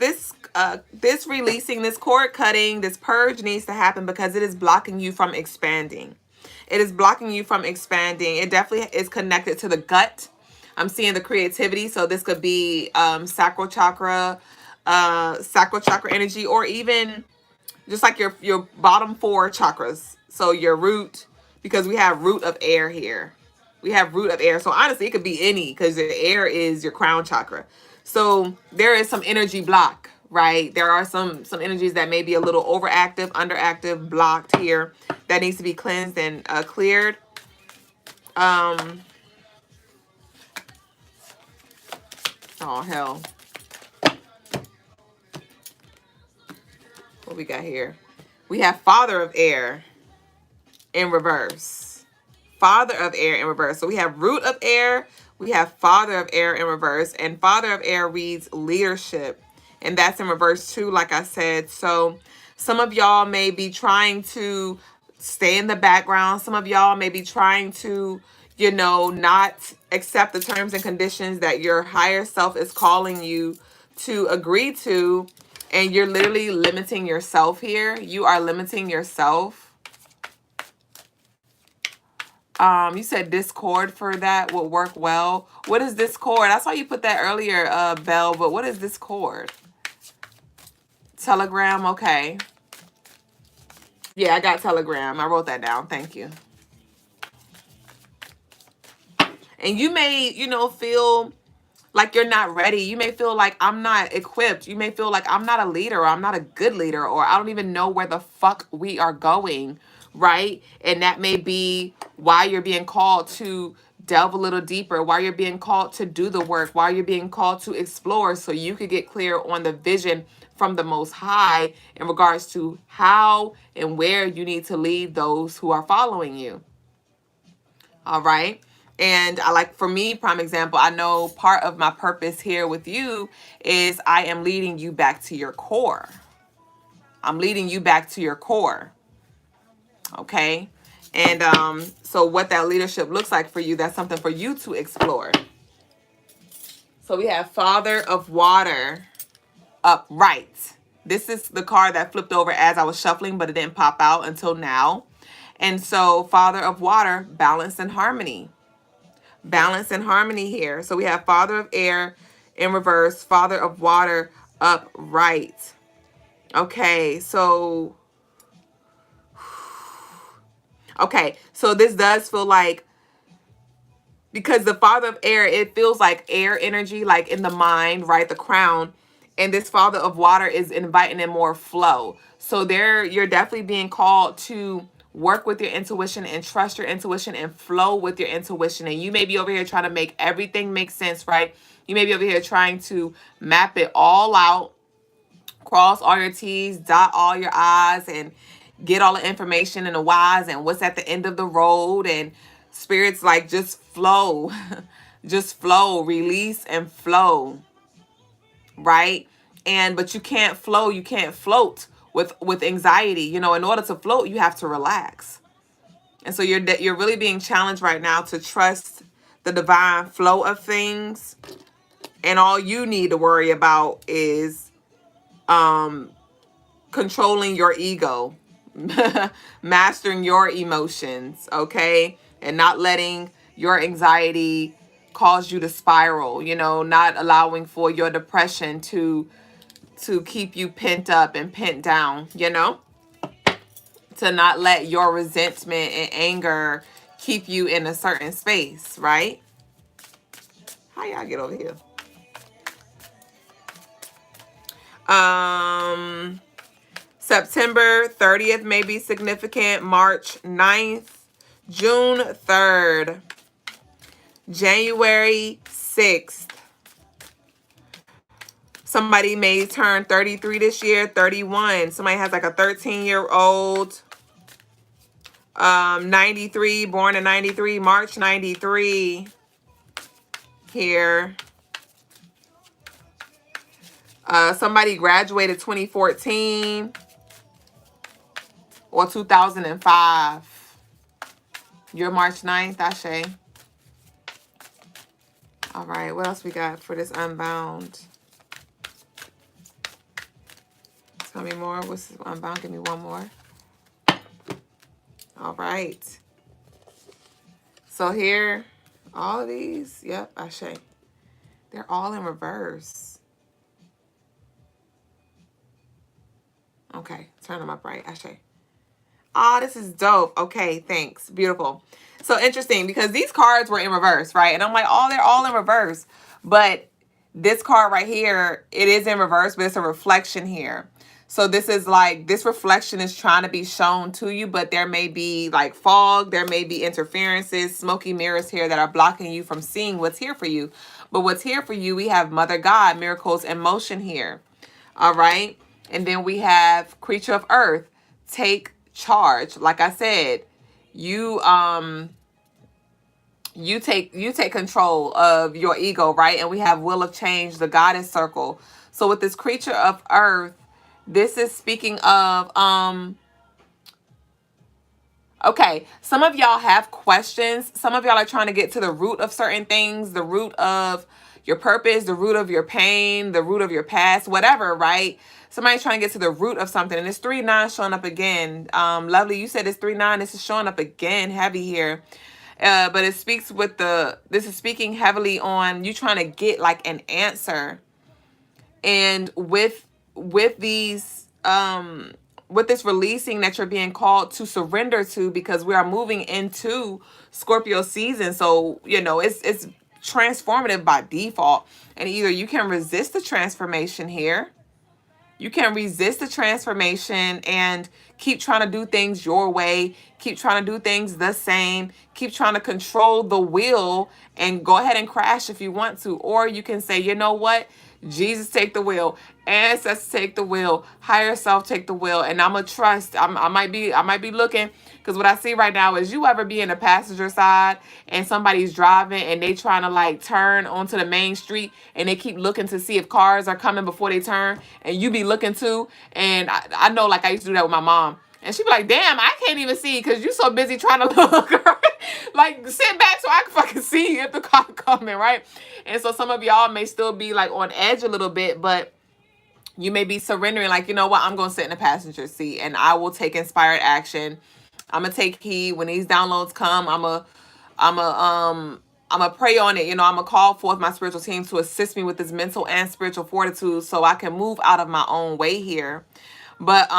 releasing, this cord cutting, this purge needs to happen because it is blocking you from expanding. It is blocking you from expanding. It definitely is connected to the gut. I'm seeing the creativity. So this could be sacral chakra energy, or even just like your bottom 4 chakras. So your root, because we have root of air here. We have root of air. So honestly, it could be any, because the air is your crown chakra. So there is some energy block, right? There are some energies that may be a little overactive, underactive, blocked here, that needs to be cleansed and cleared. Oh hell. What we got here? We have Father of Air in reverse. Father of Air in reverse. So we have Root of Air. We have Father of Air in reverse. And Father of Air reads leadership. And that's in reverse too, like I said. So some of y'all may be trying to stay in the background. Some of y'all may be trying to, not accept the terms and conditions that your higher self is calling you to agree to. And you're literally limiting yourself here. You are limiting yourself. You said Discord for that will work well. What is Discord? I saw you put that earlier, Belle, but what is Discord? Telegram, okay. Yeah, I got Telegram. I wrote that down. Thank you. And you may, feel like you're not ready. You may feel like I'm not equipped. You may feel like I'm not a leader, or I'm not a good leader, or I don't even know where the fuck we are going, right? And that may be why you're being called to delve a little deeper, why you're being called to do the work, why you're being called to explore, so you could get clear on the vision from the Most High in regards to how and where you need to lead those who are following you. All right. And for me, prime example, I know part of my purpose here with you is I am leading you back to your core. I'm leading you back to your core. Okay. And so what that leadership looks like for you, that's something for you to explore. So we have Father of Water upright. This is the card that flipped over as I was shuffling, but it didn't pop out until now. And so Father of Water, balance and harmony. Balance and harmony here. So we have Father of Air in reverse, Father of Water upright. Okay, so this does feel like, because the Father of Air, it feels like air energy, like in the mind, right? The crown. And this Father of Water is inviting in more flow. So you're definitely being called to work with your intuition and trust your intuition and flow with your intuition. And you may be over here trying to make everything make sense, right? You may be over here trying to map it all out, Cross all your T's, dot all your I's, and get all the information and the whys and what's at the end of the road. And spirits like just flow, just flow, release and flow, right? And but you can't flow, you can't float with anxiety. You know, in order to float, you have to relax. And so you're really being challenged right now to trust the divine flow of things. And all you need to worry about is controlling your ego, mastering your emotions, okay? And not letting your anxiety cause you to spiral, you know, not allowing for your depression to keep you pent up and pent down, you know? To not let your resentment and anger keep you in a certain space, right? How y'all get over here? September 30th may be significant. March 9th, June 3rd, January 6th. Somebody may turn 33 this year, 31. Somebody has like a 13-year-old. 93, born in 93, March 93 here. Somebody graduated 2014 or 2005. You're March 9th, Ashe. All right, what else we got for this Unbound? Tell me more. What's this Unbound? Give me one more. All right. So here, all of these, yep, Ashe. They're all in reverse. Okay, turn them up right, Ashe. Ah, this is dope. Okay, thanks. Beautiful. So interesting because these cards were in reverse, right? And I'm like, oh, they're all in reverse. But this card right here, it is in reverse, but it's a reflection here. So this is like, this reflection is trying to be shown to you, but there may be like fog, there may be interferences, smoky mirrors here that are blocking you from seeing what's here for you. But what's here for you, we have Mother God, miracles in motion here. All right. And then we have creature of earth, take charge. Like I said, you take control of your ego, right? And we have wheel of change, the goddess circle. So with this creature of earth, this is speaking of okay, some of y'all have questions. Some of y'all are trying to get to the root of certain things, the root of your purpose, the root of your pain, the root of your past, whatever, right? Somebody's trying to get to the root of something. And it's 3-9 showing up again. Lovely, you said it's 3-9. This is showing up again heavy here. But it speaks with this is speaking heavily on you trying to get like an answer. And with these with this releasing that you're being called to surrender to, because we are moving into Scorpio season. So, you know, it's transformative by default. And either you can resist the transformation here. You can resist the transformation and keep trying to do things your way. Keep trying to do things the same. Keep trying to control the wheel and go ahead and crash if you want to. Or you can say, you know what? Jesus, take the wheel. Ancestors, take the wheel. Higher self, take the wheel. And I'm going to trust. I might be looking, because what I see right now is you ever be in the passenger side and somebody's driving and they trying to like turn onto the main street and they keep looking to see if cars are coming before they turn, and you be looking too. And I know, like, I used to do that with my mom. And she'd be like, damn, I can't even see because you so busy trying to look. Like, sit back so I can fucking see if the car coming, right? And so some of y'all may still be like on edge a little bit, but you may be surrendering, like, you know what, I'm going to sit in the passenger seat and I will take inspired action. I'm going to take heed when these downloads come. I'm going to pray on it. You know, I'm going to call forth my spiritual team to assist me with this mental and spiritual fortitude so I can move out of my own way here. But,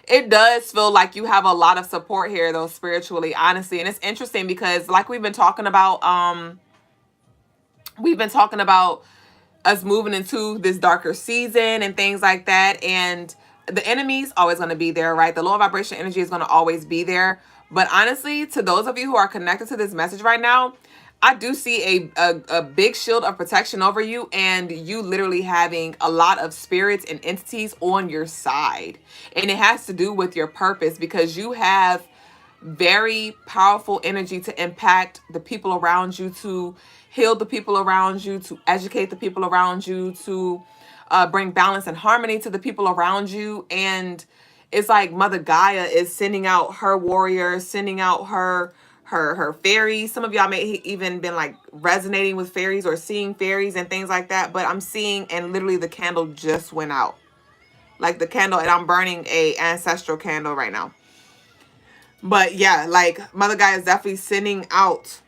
it does feel like you have a lot of support here, though, spiritually, honestly. And it's interesting because, like we've been talking about us moving into this darker season and things like that. And the enemy's always going to be there, right? The low vibration energy is going to always be there. But honestly, to those of you who are connected to this message right now, I do see a big shield of protection over you, and you literally having a lot of spirits and entities on your side. And it has to do with your purpose, because you have very powerful energy to impact the people around you, to heal the people around you, to educate the people around you, to bring balance and harmony to the people around you. And it's like Mother Gaia is sending out her warriors, sending out her fairies. Some of y'all may even been like resonating with fairies or seeing fairies and things like that. But I'm seeing, and literally the candle just went out, like the candle, and I'm burning a ancestral candle right now. But yeah, like Mother Gaia is definitely sending out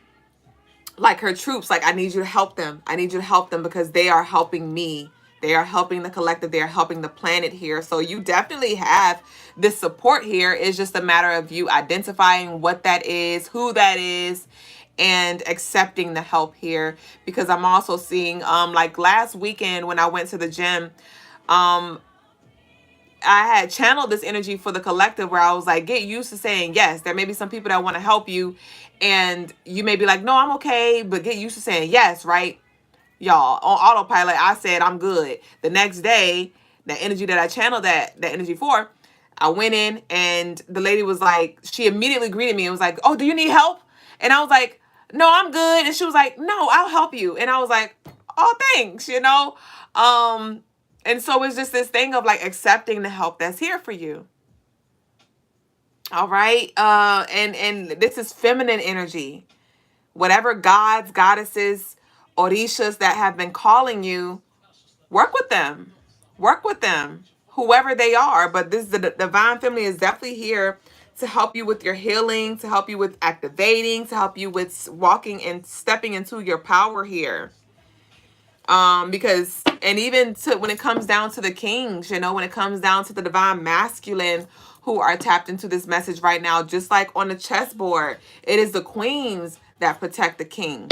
like her troops. Like, I need you to help them. I need you to help them because they are helping me. They are helping the collective. They are helping the planet here. So you definitely have this support here. It's just a matter of you identifying what that is, who that is, and accepting the help here. Because I'm also seeing, like last weekend when I went to the gym, I had channeled this energy for the collective where I was like, get used to saying yes. There may be some people that want to help you, and you may be like, no, I'm okay, but get used to saying yes, right? Y'all, on autopilot, I said I'm good. The next day, the energy that I channeled that energy for, I went in and the lady was like, she immediately greeted me and was like, oh, do you need help? And I was like, no, I'm good. And she was like, no, I'll help you. And I was like, oh, thanks, you know? And so it's just this thing of like accepting the help that's here for you. All right. And this is feminine energy. Whatever gods, goddesses, orishas that have been calling you, work with them. Work with them, whoever they are. But this the divine feminine is definitely here to help you with your healing, to help you with activating, to help you with walking and stepping into your power here. Because, and even to when it comes down to the kings, you know, when it comes down to the divine masculine who are tapped into this message right now, just like on the chessboard, it is the queens that protect the king,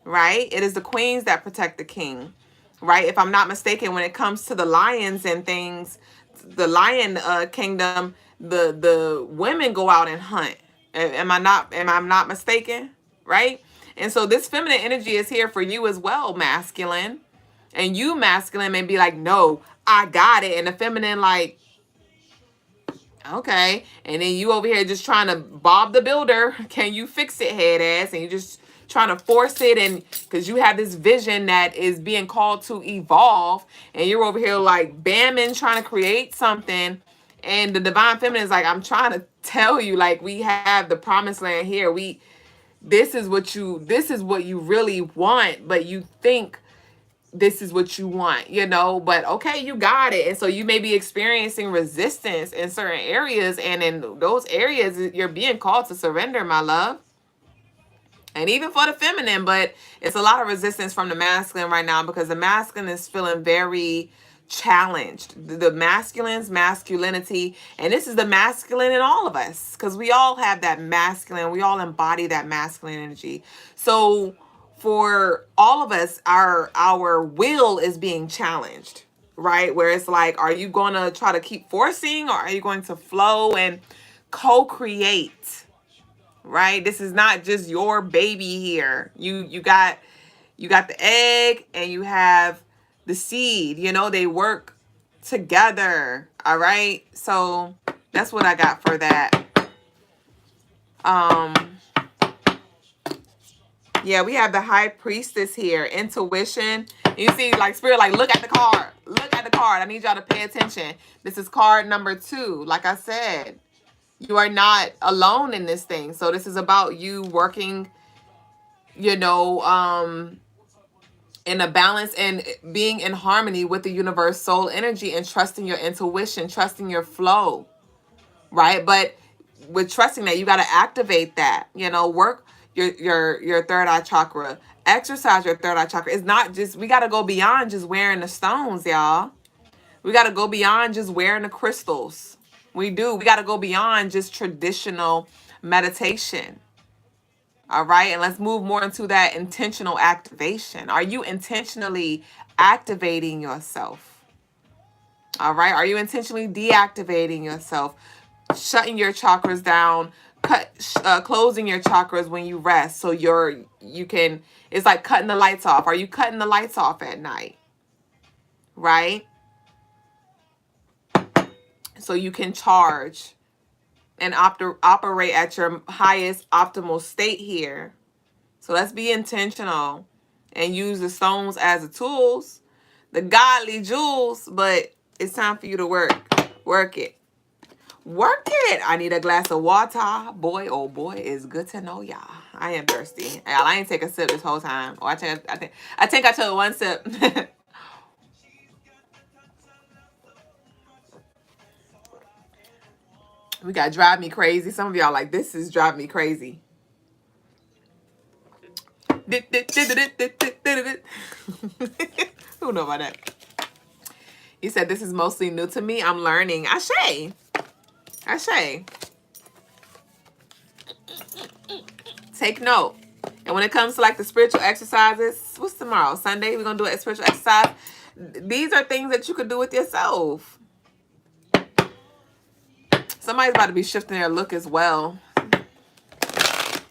right? It is the queens that protect the king, right? If I'm not mistaken, when it comes to the lions and things, the lion kingdom, the women go out and hunt. Am I not mistaken? Right? And so this feminine energy is here for you as well, masculine. And you masculine may be like, no, I got it. And the feminine like, okay. And then you over here just trying to Bob the Builder. Can you fix it, head ass? And you just trying to force it, and because you have this vision that is being called to evolve, and you're over here like bamming, trying to create something. And the divine feminine is like, I'm trying to tell you, like, we have the promised land here. This is what you really want, but you think this is what you want, you know, but okay, you got it. And so you may be experiencing resistance in certain areas, and in those areas you're being called to surrender, my love. And even for the feminine, but it's a lot of resistance from the masculine right now, because the masculine is feeling very challenged. The masculine's masculinity, and this is the masculine in all of us, because we all have that masculine, we all embody that masculine energy. So for all of us, our will is being challenged, right? Where it's like, are you going to try to keep forcing, or are you going to flow and co-create? Right? This is not just your baby here. You got the egg and you have the seed. You know, they work together. All right? So that's what I got for that. Yeah, we have the high priestess here. Intuition. You see, like, spirit, like, look at the card. Look at the card. I need y'all to pay attention. This is card number 2. Like I said, you are not alone in this thing. So this is about you working, you know, in a balance and being in harmony with the universe soul energy, and trusting your intuition, trusting your flow, right? But with trusting that, you got to activate that, you know, work your third eye chakra, exercise your third eye chakra. It's not just, we got to go beyond just wearing the stones, y'all. We got to go beyond just wearing the crystals. We got to go beyond just traditional meditation. All right. And let's move more into that intentional activation. Are you intentionally activating yourself? All right. Are you intentionally deactivating yourself? Shutting your chakras down, closing your chakras when you rest, so you can. It's like cutting the lights off. Are you cutting the lights off at night? Right? So you can charge and operate at your highest optimal state here. So let's be intentional and use the stones as the tools, the godly jewels, but it's time for you to work. Work it. Work it. I need a glass of water. Boy, oh boy, it's good to know y'all. I am thirsty. Y'all, I ain't take a sip this whole time. Oh, I think I took one sip. We got drive me crazy. Some of y'all like, this is drive me crazy. Who know about that? He said, this is mostly new to me. I'm learning. Ashe. Take note. And when it comes to like the spiritual exercises, what's tomorrow? Sunday, we're going to do a spiritual exercise. These are things that you could do with yourself. Somebody's about to be shifting their look as well.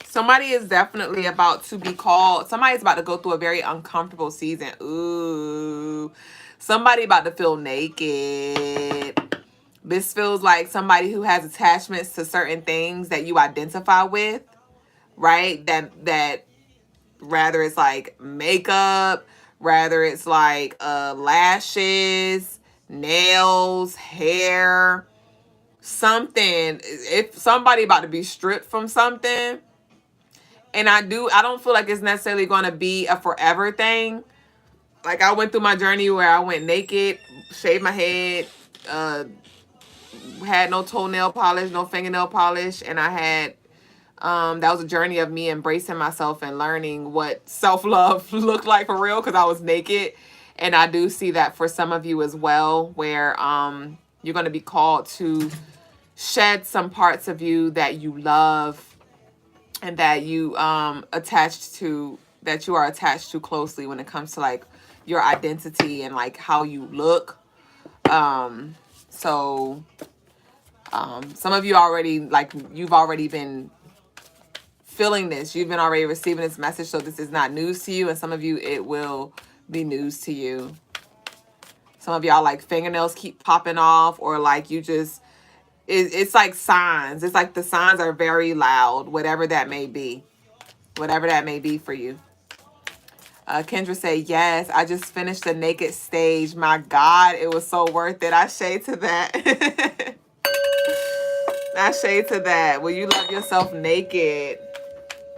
Somebody is definitely about to be called. Somebody's about to go through a very uncomfortable season. Ooh. Somebody about to feel naked. This feels like somebody who has attachments to certain things that you identify with, right? That rather it's like makeup, rather it's like lashes, nails, hair, something. If somebody about to be stripped from something, and I don't feel like it's necessarily going to be a forever thing. Like I went through my journey where I went naked, shaved my head, had no toenail polish, no fingernail polish, and I had that was a journey of me embracing myself and learning what self-love looked like for real, because I was naked. And I do see that for some of you as well, where you're going to be called to shed some parts of you that you love and that you are attached to closely when it comes to like your identity and like how you look. So some of you already, like, you've already been feeling this. You've been already receiving this message, so this is not news to you. And some of you, it will be news to you. Some of y'all, like, fingernails keep popping off, or like you just, it's like signs. It's like the signs are very loud, whatever that may be. Whatever that may be for you. Kendra say, yes, I just finished the naked stage. My God, it was so worth it. I shade to that. I shade to that. Will you love yourself naked?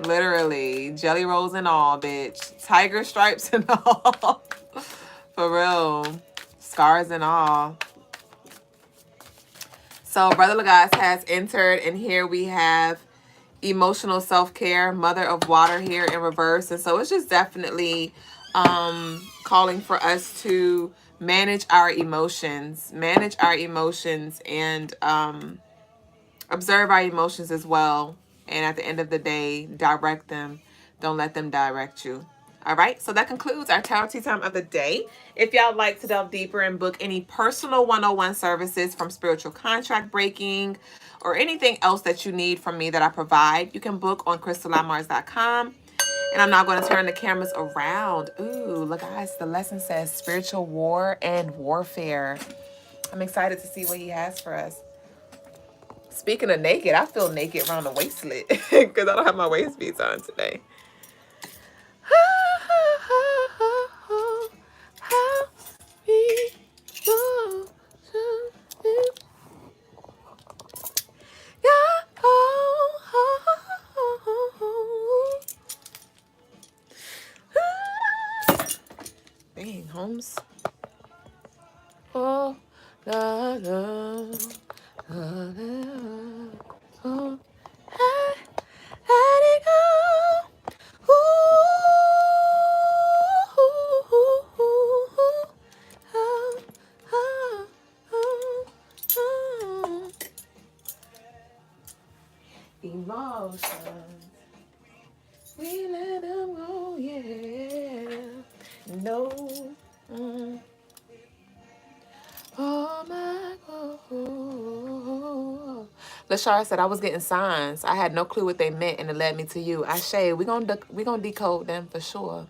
Literally. Jelly rolls and all, bitch. Tiger stripes and all. For real. Scars and all. So Brother Lagasse has entered, and here we have emotional self-care, Mother of Water here in reverse. And so it's just definitely calling for us to manage our emotions, and observe our emotions as well. And at the end of the day, direct them. Don't let them direct you. All right, so that concludes our tarot tea time of the day. If y'all like to delve deeper and book any personal 101 services, from spiritual contract breaking or anything else that you need from me that I provide, you can book on crystallinemars.com. And I'm now going to turn the cameras around. Ooh, look, guys, the lesson says spiritual war and warfare. I'm excited to see what he has for us. Speaking of naked, I feel naked around the waistlet because I don't have my waist beads on today. Dang, Holmes. Oh, la, la, la, la, oh, let it go. Emotions, we let them go, yeah. No. Oh my God. Lashara said, I was getting signs. I had no clue what they meant, and it led me to you. Ashe, we gonna decode them for sure.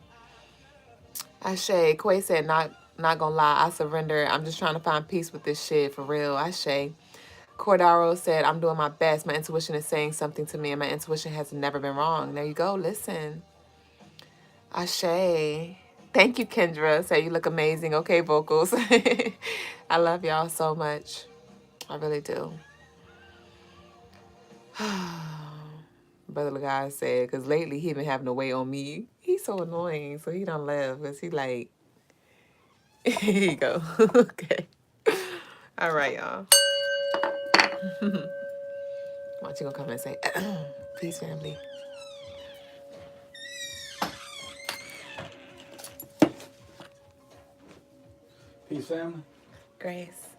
Ashe. Quay said, not gonna lie, I surrender. I'm just trying to find peace with this shit, for real. Ashe. Cordaro said, I'm doing my best. My intuition is saying something to me, and my intuition has never been wrong. There you go. Listen. Ashe. Thank you, Kendra. Say you look amazing. Okay, vocals. I love y'all so much. I really do. Brother Lagai said, because lately he been having to wait on me. He's so annoying. So he don't laugh because he like, here you go. Okay. All right, y'all. Why don't you gonna come and say, peace, family. Peace, family. Grace.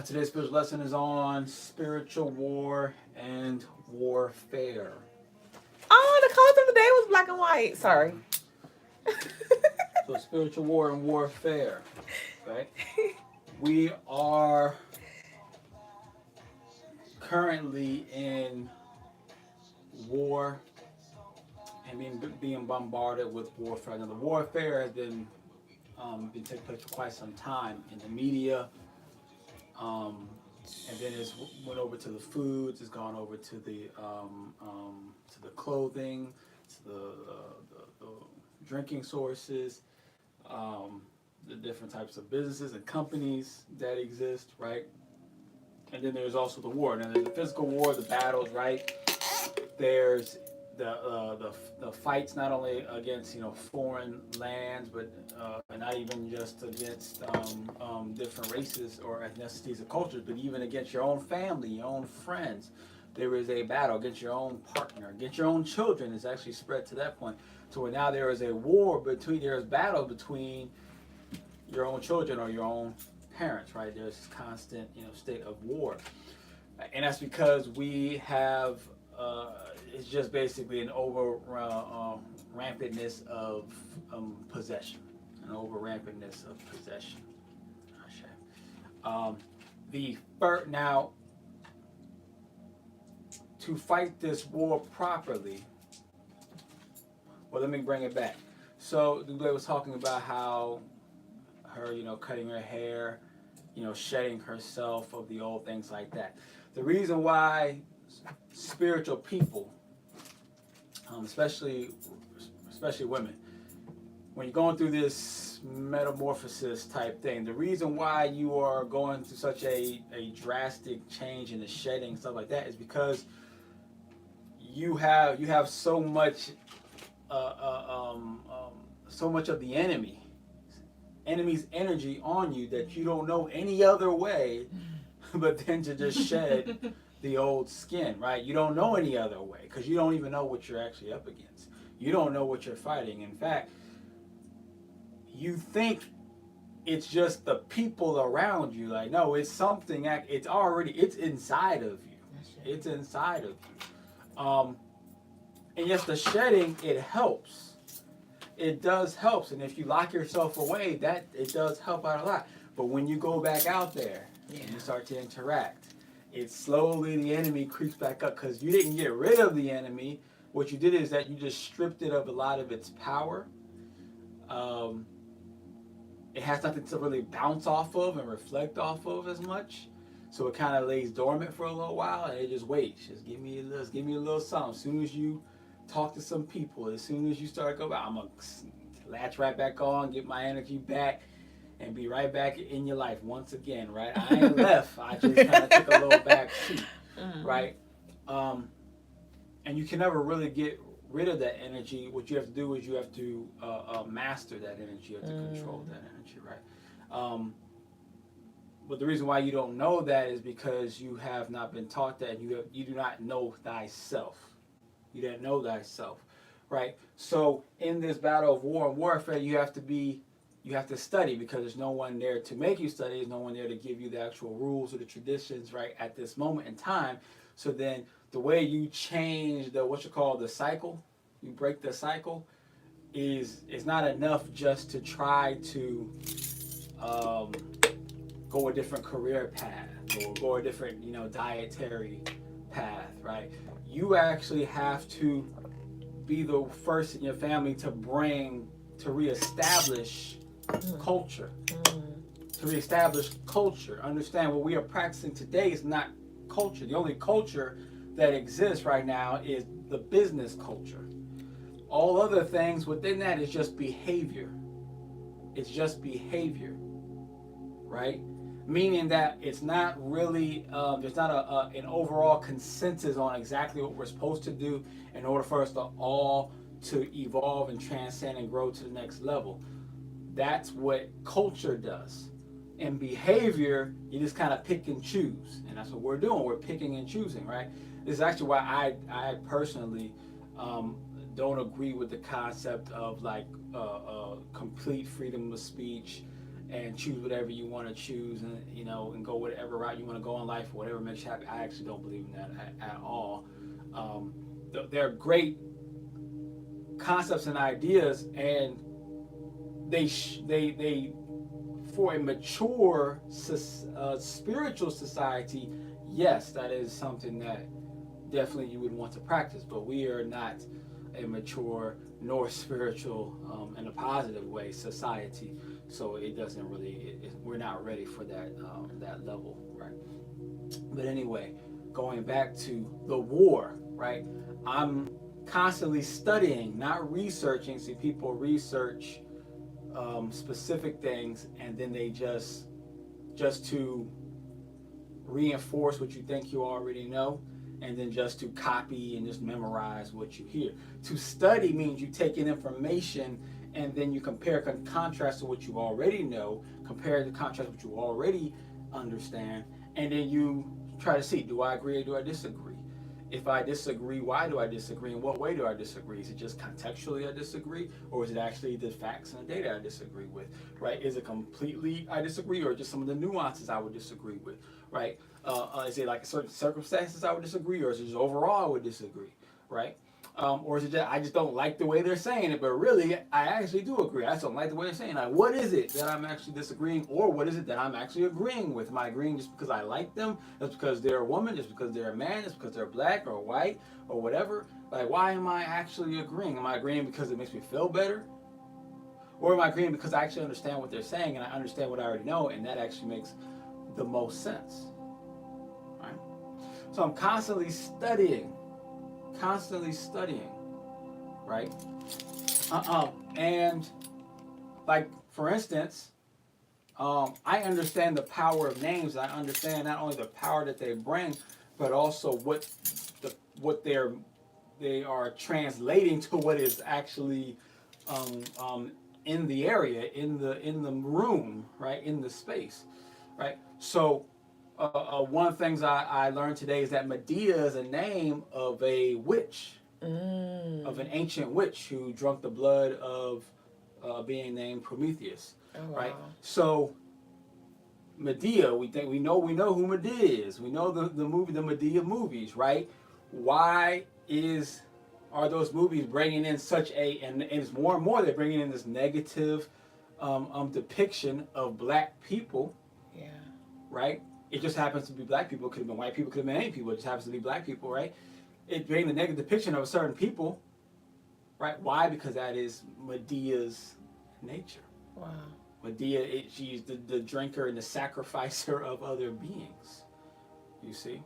Today's spiritual lesson is on spiritual war and warfare. Oh, the colors of the day was black and white. Sorry. So spiritual war and warfare, right? We are currently in war and being bombarded with warfare. Now, the warfare has been taking place for quite some time in the media, and then it's went over to the foods. It's gone over to the clothing, to the drinking sources, the different types of businesses and companies that exist, right? And then there's also the war. Now there's the physical war, the battles, right? There's the fights not only against foreign lands, but not even just against different races or ethnicities or cultures, but even against your own family, your own friends. There is a battle against your own partner, against your own children. It's actually spread to that point. So now there is a war there's battle between your own children or your own parents, right? There's this constant, state of war, and that's because we have. It's just basically an over rampantness of possession, an over rampantness of possession. Now, to fight this war properly, well, let me bring it back. So Dubé was talking about how her, cutting her hair, shedding herself of the old, things like that. The reason why spiritual people, especially women, when you're going through this metamorphosis type thing, the reason why you are going through such a drastic change in the shedding, stuff like that, is because you have so much of the enemy's energy on you that you don't know any other way but then to just shed the old skin, right? You don't know any other way because you don't even know what you're actually up against. You don't know what you're fighting. In fact, you think it's just the people around you. Like, no, it's something. It's inside of you. It's inside of you. And yes, the shedding, it helps. It does help, and if you lock yourself away, that it does help out a lot. But when you go back out there and you start to interact, it's slowly the enemy creeps back up because you didn't get rid of the enemy. What you did is that you just stripped it of a lot of its power. It has nothing to really bounce off of and reflect off of as much. So it kind of lays dormant for a little while, and it just waits. Just give me a little something. As soon as you talk to some people, as soon as you start going, I'm gonna latch right back on, get my energy back, and be right back in your life once again, right? I ain't left. I just kind of took a little back seat, right? And you can never really get rid of that energy. What you have to do is you have to master that energy. You have to control that energy, right? But the reason why you don't know that is because you have not been taught that. You do not know thyself. You didn't know thyself, right? So in this battle of war and warfare, you have to study because there's no one there to make you study. There's no one there to give you the actual rules or the traditions, right, at this moment in time. So then the way you change the cycle, you break the cycle, is not enough just to try to go a different career path or go a different, dietary path, right? You actually have to be the first in your family to reestablish culture. To reestablish culture. Understand what we are practicing today is not culture. The only culture that exists right now is the business culture. All other things within that is just behavior. It's just behavior, right? Meaning that it's not really, there's not an overall consensus on exactly what we're supposed to do in order for us to all to evolve and transcend and grow to the next level. That's what culture does. In behavior, you just kind of pick and choose, and that's what we're doing. We're picking and choosing, right? This is actually why I personally don't agree with the concept of like complete freedom of speech and choose whatever you want to choose, and and go whatever route you want to go in life, whatever makes you happy. I actually don't believe in that at all. They're great concepts and ideas, and they for a mature spiritual society, yes, that is something that definitely you would want to practice. But we are not a mature nor spiritual in a positive way society, so it doesn't really. We're not ready for that level, right? But anyway, going back to the war, right? I'm constantly studying, not researching. See, people research specific things, and then they just to reinforce what you think you already know, and then just to copy and just memorize what you hear. To study means you take in information and then you compare and contrast to what you already know, compare the contrast what you already understand, and then you try to see, do I agree or do I disagree? If I disagree, why do I disagree? In what way do I disagree? Is it just contextually I disagree? Or is it actually the facts and the data I disagree with, right? Is it completely I disagree, or just some of the nuances I would disagree with, right? Is it like certain circumstances I would disagree, or is it just overall I would disagree, right? Or is it just I just don't like the way they're saying it, but really I actually do agree. I just don't like the way they're saying it. Like, what is it that I'm actually disagreeing, or what is it that I'm actually agreeing with? Am I agreeing just because I like them? Just because they're a woman? Just because they're a man? Just because they're black or white or whatever? Like, why am I actually agreeing? Am I agreeing because it makes me feel better? Or am I agreeing because I actually understand what they're saying and I understand what I already know, and that actually makes the most sense? Right? So I'm constantly studying, right? And like, for instance, I understand the power of names. I understand not only the power that they bring, but also what they are translating to what is actually in the area, in the room, right, in the space, right. So one of the things I learned today is that Medea is a name of a witch, of an ancient witch who drank the blood of being named Prometheus, right? So Medea, we know who Medea is. We know the Medea movies, right? Why are those movies bringing in such and it's more and more they're bringing in this negative depiction of black people, Yeah. right? It just happens to be black people. It could have been white people, could have been any people. It just happens to be black people, right? It bringing the negative depiction of a certain people, right? Why? Because that is Medea's nature. Wow. Medea, she's the drinker and the sacrificer of other beings. You see?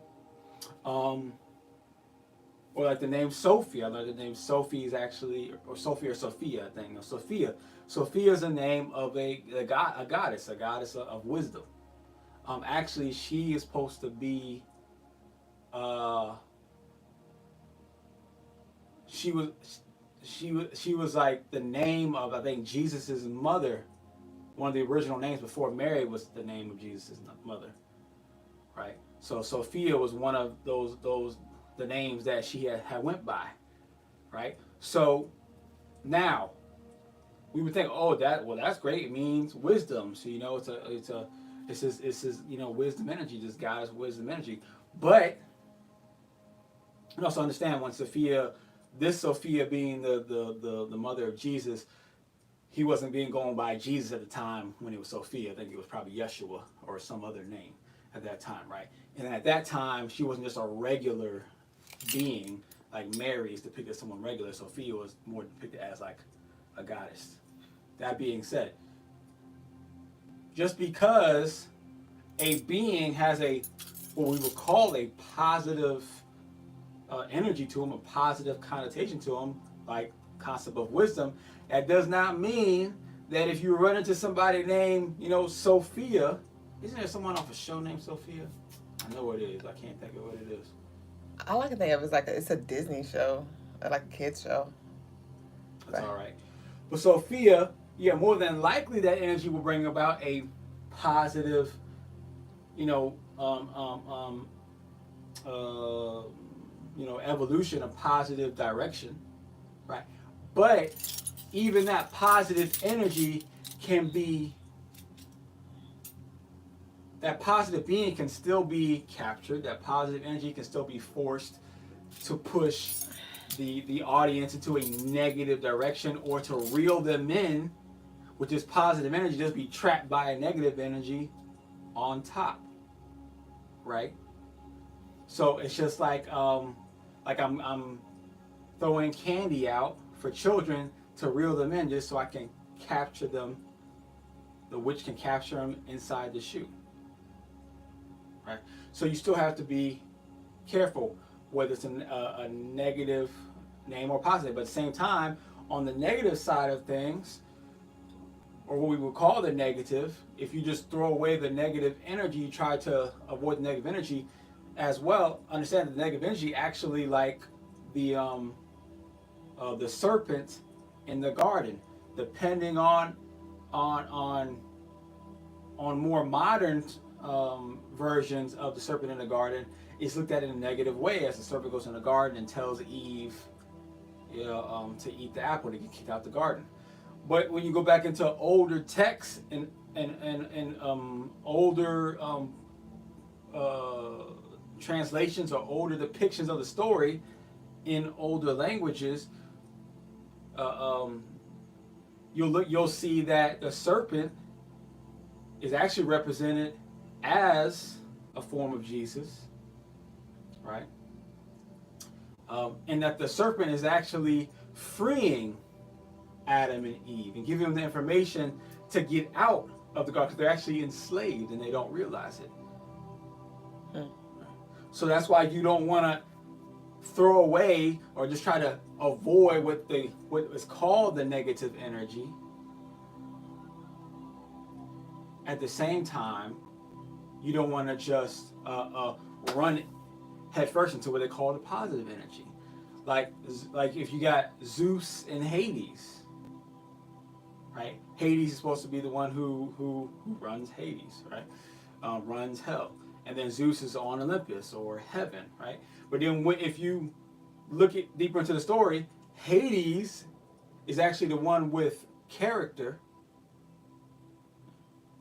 Or like the name Sophie. I learned the name Sophie is actually, or Sophie or Sophia, I think. No, Sophia. Sophia is a name of a goddess of wisdom. Actually, she is supposed to be. She was like the name of, I think, Jesus's mother. One of the original names before Mary was the name of Jesus' mother, right? So Sophia was one of the names that she had went by, right? So now we would think, oh, that's great. It means wisdom. So it's his wisdom energy. This God's wisdom energy. But you also understand when Sophia being the mother of Jesus, he wasn't being going by Jesus at the time when it was Sophia. I think it was probably Yeshua or some other name at that time, right? And at that time, she wasn't just a regular being like Mary is depicted as someone regular. Sophia was more depicted as like a goddess. That being said, just because a being has a what we would call a positive energy to them, a positive connotation to them, like concept of wisdom, that does not mean that if you run into somebody named, Sophia, isn't there someone off a show named Sophia? I know what it is. I can't think of what it is. All I can think of is like it's a Disney show, like a kids show. That's all right. But Sophia, yeah, more than likely that energy will bring about a positive, you know, um, um, um, evolution, a positive direction, right? But even that positive energy can be, that positive being can still be captured. That positive energy can still be forced to push the audience into a negative direction or to reel them in with this positive energy, just be trapped by a negative energy on top, right? So it's just like I'm throwing candy out for children to reel them in, just so I can capture them. The witch can capture them inside the shoe, right? So you still have to be careful whether it's a negative name or positive. But at the same time, on the negative side of things, or what we would call the negative, if you just throw away the negative energy, you try to avoid the negative energy as well. Understand that the negative energy actually like the serpent in the garden. Depending on more modern versions of the serpent in the garden, it's looked at in a negative way, as the serpent goes in the garden and tells Eve, to eat the apple, to get kicked out the garden. But when you go back into older texts and older translations or older depictions of the story in older languages, you'll see that the serpent is actually represented as a form of Jesus, right? And that the serpent is actually freeing Adam and Eve and giving them the information to get out of the garden, because they're actually enslaved and they don't realize it. So that's why you don't want to throw away or just try to avoid what is called the negative energy. At the same time, you don't want to just run headfirst into what they call the positive energy. Like if you got Zeus and Hades, right? Hades is supposed to be the one who runs Hades, right? Runs hell. And then Zeus is on Olympus or heaven, right? But then if you look deeper into the story, Hades is actually the one with character,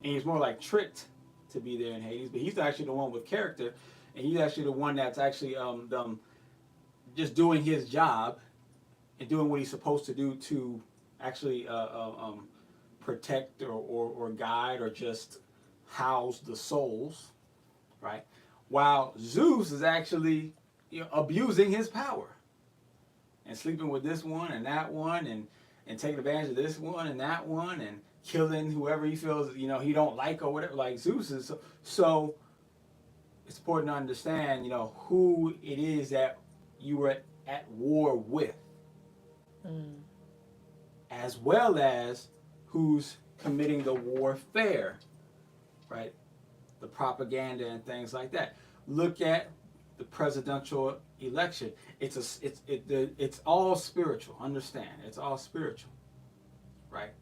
and he's more like tricked to be there in Hades, but he's actually the one with character, and he's actually the one that's actually just doing his job and doing what he's supposed to do to actually protect or guide or just house the souls, right? While Zeus is actually abusing his power and sleeping with this one and that one and taking advantage of this one and that one and killing whoever he feels he don't like or whatever, like Zeus is. So it's important to understand who it is that you were at war with, as well as who's committing the warfare, right? The propaganda and things like that. Look at the presidential election. It's all spiritual. Understand, it's all spiritual, right?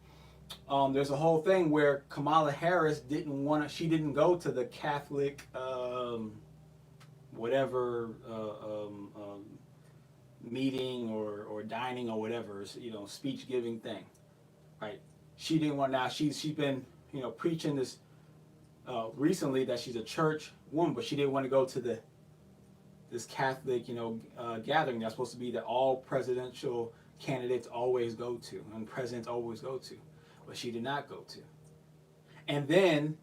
There's a whole thing where Kamala Harris she didn't go to the Catholic meeting or dining or whatever, speech giving thing, right? She didn't want. Now she's been preaching this recently that she's a church woman, but she didn't want to go to this Catholic gathering that's supposed to be that all presidential candidates always go to and presidents always go to, but she did not go to. And then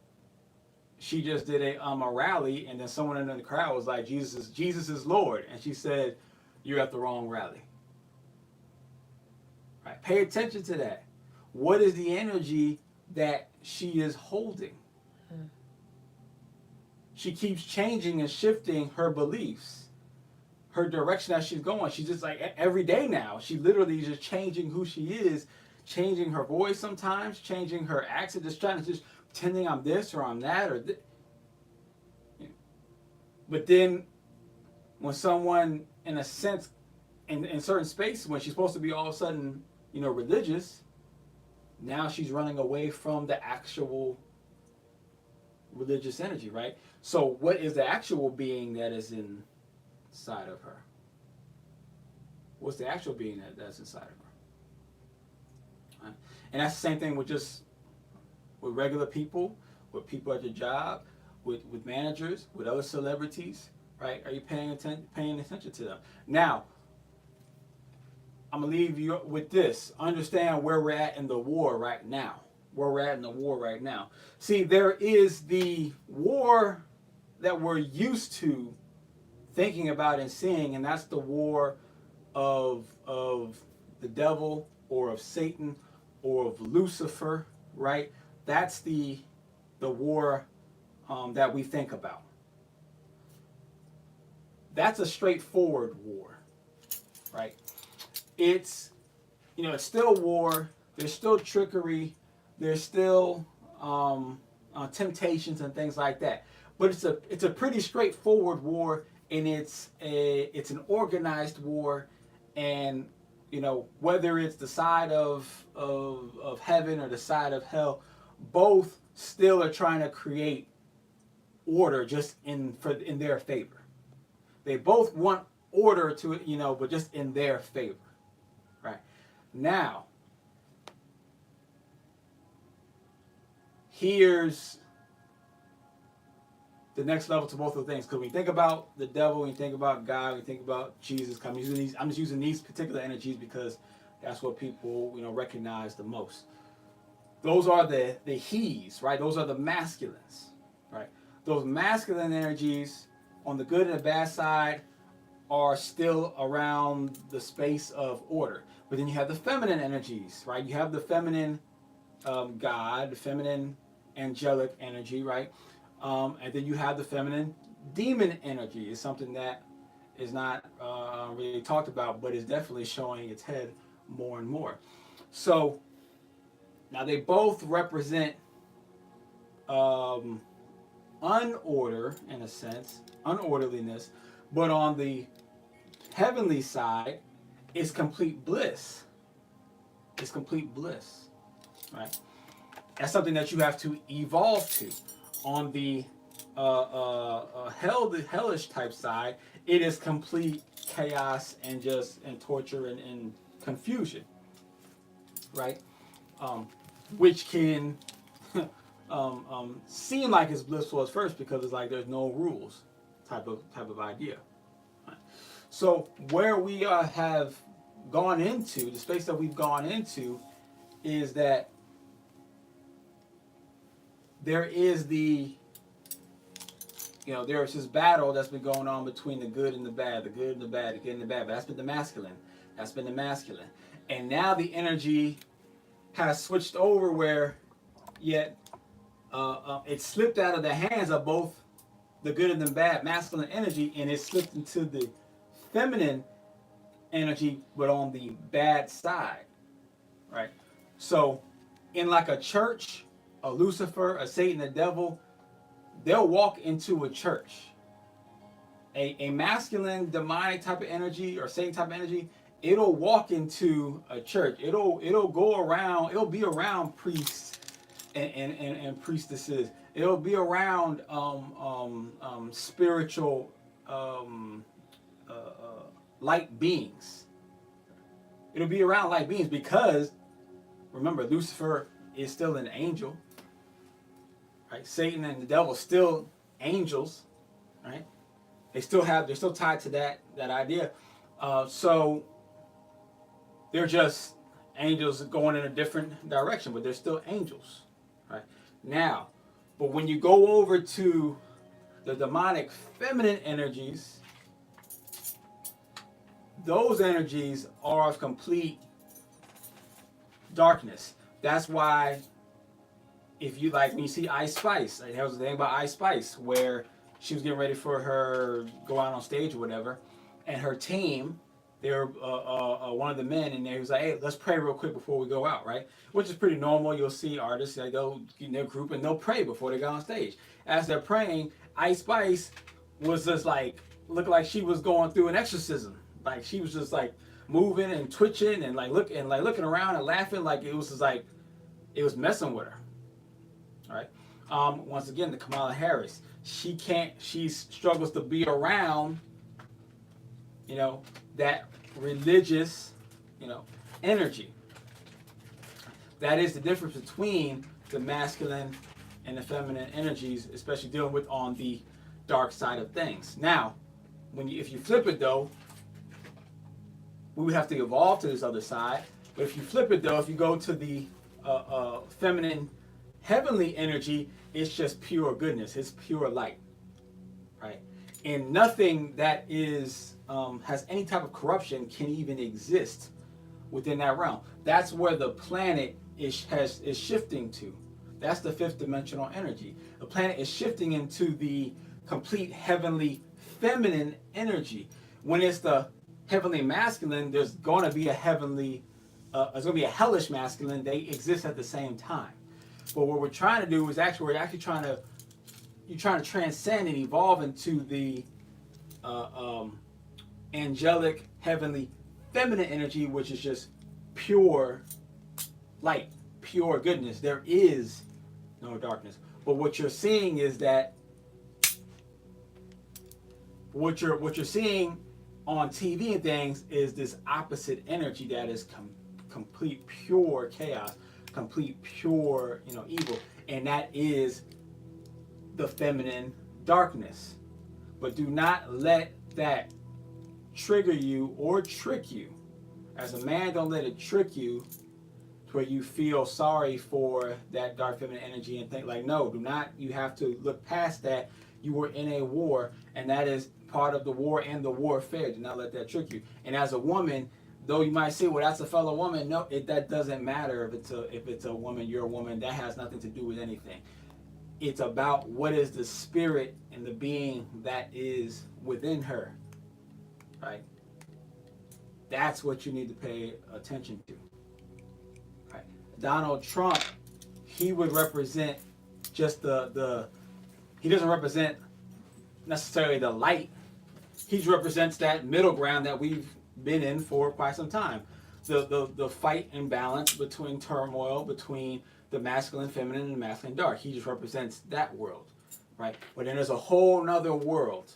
she just did a rally, and then someone in the crowd was like, Jesus is Lord," and she said, "You're at the wrong rally." Right? Pay attention to that. What is the energy that she is holding? She keeps changing and shifting her beliefs, her direction that she's going. She's just like every day now. She literally is just changing who she is, changing her voice sometimes, changing her accent, just trying to just pretending I'm this or I'm that or. But then, when someone, in a sense, in certain spaces, when she's supposed to be all of a sudden, religious, now she's running away from the actual religious energy, right? So what is the actual being that is inside of her? What's the actual being that's inside of her? Right? And that's the same thing with regular people, with people at your job, with managers, with other celebrities, right? Are you paying attention to them? Now, I'm going to leave you with this. Understand where we're at in the war right now. See, there is the war that we're used to thinking about and seeing, and that's the war of the devil or of Satan or of Lucifer, right? That's the war that we think about. That's a straightforward war, right? It's it's still war. There's still trickery. There's still temptations and things like that. But it's a pretty straightforward war, and it's an organized war, and whether it's the side of heaven or the side of hell, both still are trying to create order just in their favor. They both want order to but just in their favor, right? Now, here's the next level to both of the things. Because when you think about the devil, when you think about God, when you think about Jesus, I'm just using these particular energies because that's what people recognize the most. Those are the he's, right? Those are the masculines, right? Those masculine energies on the good and the bad side are still around the space of order. But then you have the feminine energies, right? You have the feminine God, the feminine angelic energy, right? And then you have the feminine demon energy. It's something that is not really talked about, but is definitely showing its head more and more. So now they both represent unorder, in a sense, unorderliness, but on the heavenly side, it's complete bliss. It's complete bliss, right? That's something that you have to evolve to. On the hellish type side, it is complete chaos and torture and confusion, right? Which can seem like it's blissful at first because it's like there's no rules type of idea. Right? So where we have gone into, the space that we've gone into, is that there is there's this battle that's been going on between the good and the bad, the good and the bad, the good and the bad. But that's been the masculine. And now the energy has switched over where yet it slipped out of the hands of both the good and the bad masculine energy, and it slipped into the feminine energy, but on the bad side, right? So in like a church, a Lucifer, a Satan, a devil, they'll walk into a church. A masculine demonic type of energy or Satan type of energy, it'll walk into a church. It'll go around, it'll be around priests and priestesses. It'll be around spiritual light beings. It'll be around light beings because remember, Lucifer is still an angel. Right? Satan and the devil still angels, right? They're still tied to that idea. So they're just angels going in a different direction, but they're still angels, right? Now, But when you go over to the demonic feminine energies, those energies are of complete darkness. That's why if you like, when you see Ice Spice, there was a thing about Ice Spice where she was getting ready for her go out on stage or whatever, and her team, they were one of the men, and he was like, "Hey, let's pray real quick before we go out," right? Which is pretty normal. You'll see artists, like, they'll get in their group and they'll pray before they go on stage. As they're praying, Ice Spice was just like looked like she was going through an exorcism. Like she was just like moving and twitching and looking around and laughing, like it was just like it was messing with her. All right. Once again, the Kamala Harris, she struggles to be around, that religious, energy. That is the difference between the masculine and the feminine energies, especially dealing with on the dark side of things. Now, if you flip it though, we would have to evolve to this other side. But if you flip it though, if you go to the feminine heavenly energy, it's just pure goodness. It's pure light, right? And nothing that is has any type of corruption can even exist within that realm. That's where the planet is shifting to. That's the fifth dimensional energy. The planet is shifting into the complete heavenly feminine energy. When it's the heavenly masculine, there's going to be a heavenly, there's going to be a hellish masculine. They exist at the same time. But what we're trying to do is we're actually trying to transcend and evolve into the angelic, heavenly, feminine energy, which is just pure light, pure goodness. There is no darkness. But what you're seeing is that what you're seeing on TV and things is this opposite energy that is complete pure chaos, complete pure evil, and that is the feminine darkness. But do not let that trigger you or trick you. As a man, don't let it trick you to where you feel sorry for that dark feminine energy and think like, no, do not. You have to look past that. You were in a war, and that is part of the war and the warfare. Do not let that trick you. And as a woman, though you might say, well, that's a fellow woman. No, that doesn't matter if it's a woman, you're a woman. That has nothing to do with anything. It's about what is the spirit and the being that is within her, right? That's what you need to pay attention to, right? Donald Trump, he would represent just he doesn't represent necessarily the light. He represents that middle ground that we've been in for quite some time. The fight and balance between turmoil, between the masculine feminine and the masculine dark. He just represents that world, right? But then there's a whole nother world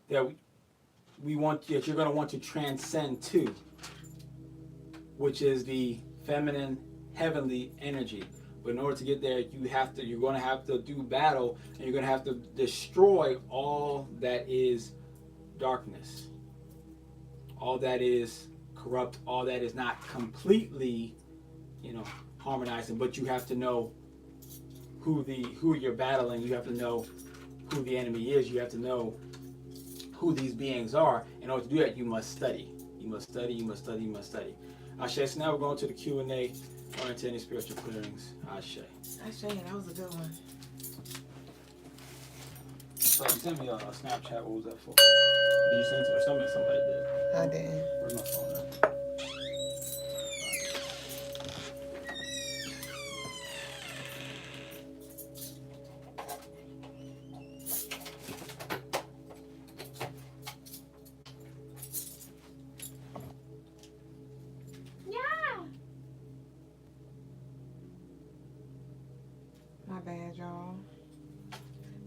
that that you're going to want to transcend to, which is the feminine heavenly energy. But in order to get there, you're going to have to do battle, and you're going to have to destroy all that is darkness, all that is corrupt, all that is not completely, harmonizing. But you have to know who you're battling. You have to know who the enemy is. You have to know who these beings are. In order to do that, you must study. You must study. You must study. You must study. Ashe. So now we're going to the Q&A. Or into any spiritual clearings. Ashe. Ashe, that was a good one. So you sent me a Snapchat. What was that for? Did you send it or somebody did? I did. Where's my phone at? My bad, y'all.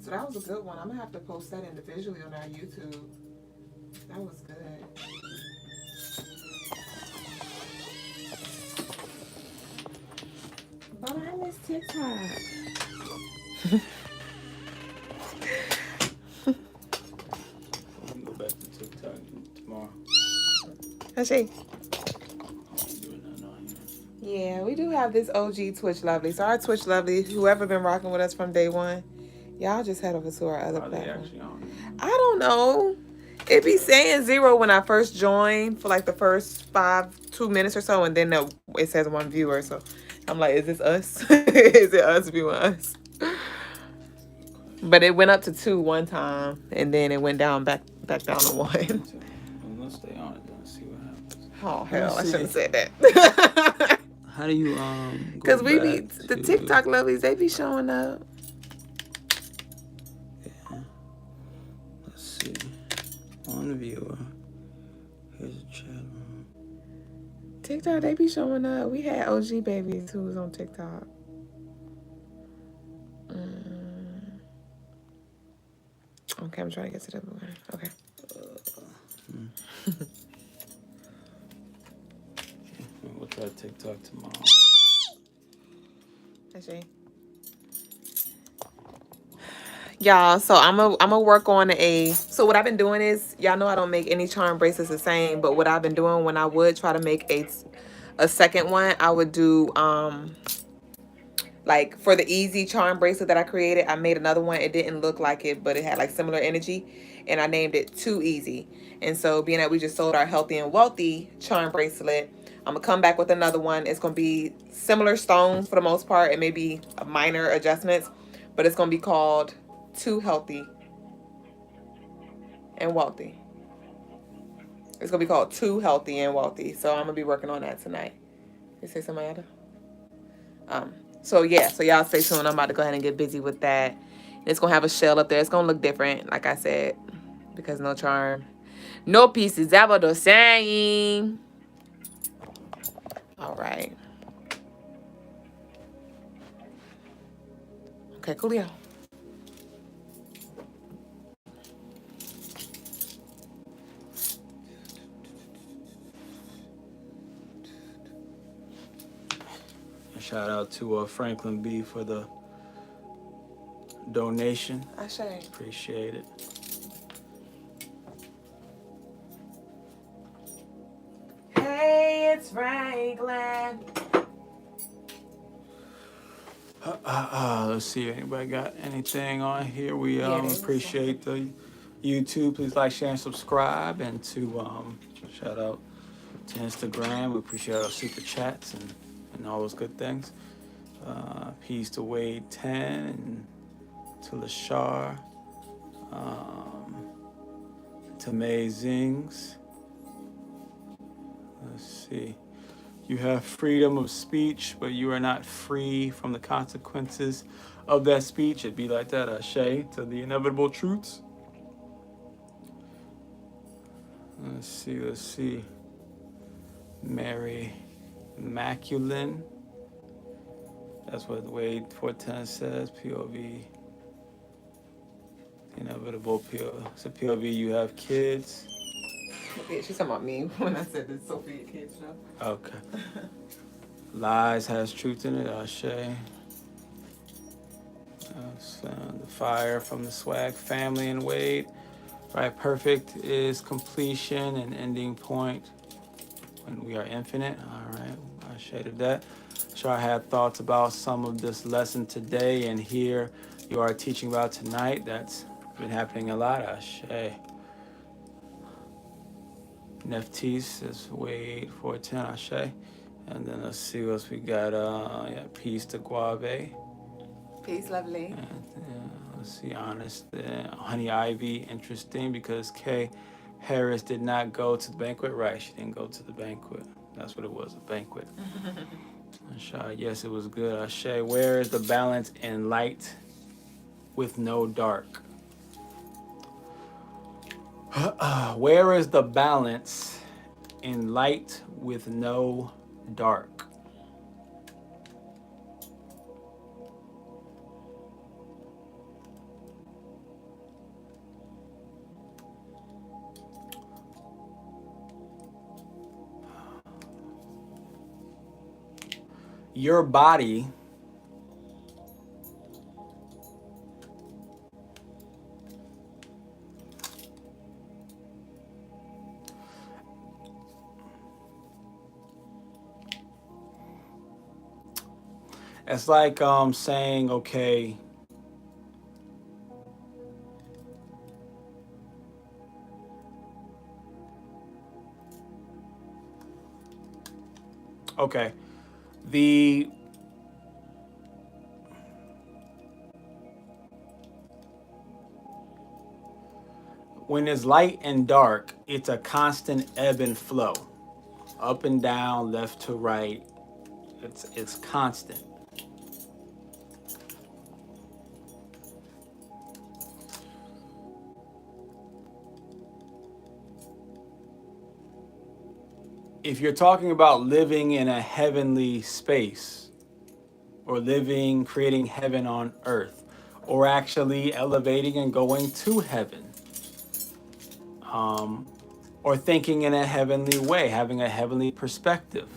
So that was a good one. I'm gonna have to post that individually on our YouTube. That was good. But I miss TikTok. I can go back to TikTok tomorrow. Ashe. You doing that now? Yeah. Yeah, we do have this OG Twitch Lovely. So our Twitch Lovely, whoever been rocking with us from day one, y'all just head over to our other Are they platform. actually on it? I don't know. It be saying 0 when I first joined for like the first 2 minutes or so, and then it says 1 viewer. So I'm like, is this us? Is it us viewing us? But it went up to 2 one time, and then it went down back down to 1. Well, let's stay on it then and see what happens. Oh hell, I shouldn't have said that. How do you go Cause we be back the to... TikTok lovelies, they be showing up. Yeah. Let's see. On viewer. Here's a chat room. TikTok, they be showing up. We had OG babies who was on TikTok. Okay, I'm trying to get to the one. Okay. We'll try TikTok tomorrow. Actually. Y'all, so I'm a work on so what I've been doing is, y'all know I don't make any charm bracelets the same, but what I've been doing when I would try to make a second one, I would do like for the easy charm bracelet that I created, I made another one. It didn't look like it, but it had like similar energy, and I named it Too Easy. And so being that we just sold our healthy and wealthy charm bracelet, I'm gonna come back with another one. It's gonna be similar stones for the most part, and maybe minor adjustments, but it's gonna be called Too Healthy and Wealthy. It's gonna be called Too Healthy and Wealthy. So I'm gonna be working on that tonight. You say something, Ada? So yeah, so y'all stay tuned. I'm about to go ahead and get busy with that. It's gonna have a shell up there. It's gonna look different, like I said, because no charm, no piece is ever the same. All right. Okay, coolio. Shout out to Franklin B for the donation. I say. Appreciate it. Hey, it's Franklin. Let's see. Anybody got anything on here? We Yeah, appreciate the YouTube. Please like, share, and subscribe. And to shout out to Instagram. We appreciate our super chats and all those good things. Peace to Wade 10 and to Lashar. To May Zings. Let's see. You have freedom of speech, but you are not free from the consequences of that speech. It'd be like that, Ashe, to the inevitable truths. Let's see. Mary Maculin. That's what Wade 410 says. POV. Inevitable POV. So POV, you have kids. Yeah, she's talking about me when I said this Sophia Kids show. Okay. Lies has truth in it, Ashe. The fire from the swag family and Wade. Right, perfect is completion and ending point when we are infinite. All right, I shaded that. Sure, I had thoughts about some of this lesson today, and here you are teaching about tonight. That's been happening a lot, Ashe. Neftis is Wade 410, Ashe. And then let's see what else we got. Peace to Guave. Peace, lovely. Let's see, honest. Honey Ivy, interesting because Kay Harris did not go to the banquet. Right, she didn't go to the banquet. That's what it was, a banquet. Yes, it was good. Ashe, where is the balance in light with no dark? Where is the balance in light with no dark? Your body It's like saying, okay, okay, the when it's light and dark, it's a constant ebb and flow, up and down, left to right. It's constant. If you're talking about living in a heavenly space, or living, creating heaven on earth, or actually elevating and going to heaven, um, or thinking in a heavenly way, having a heavenly perspective,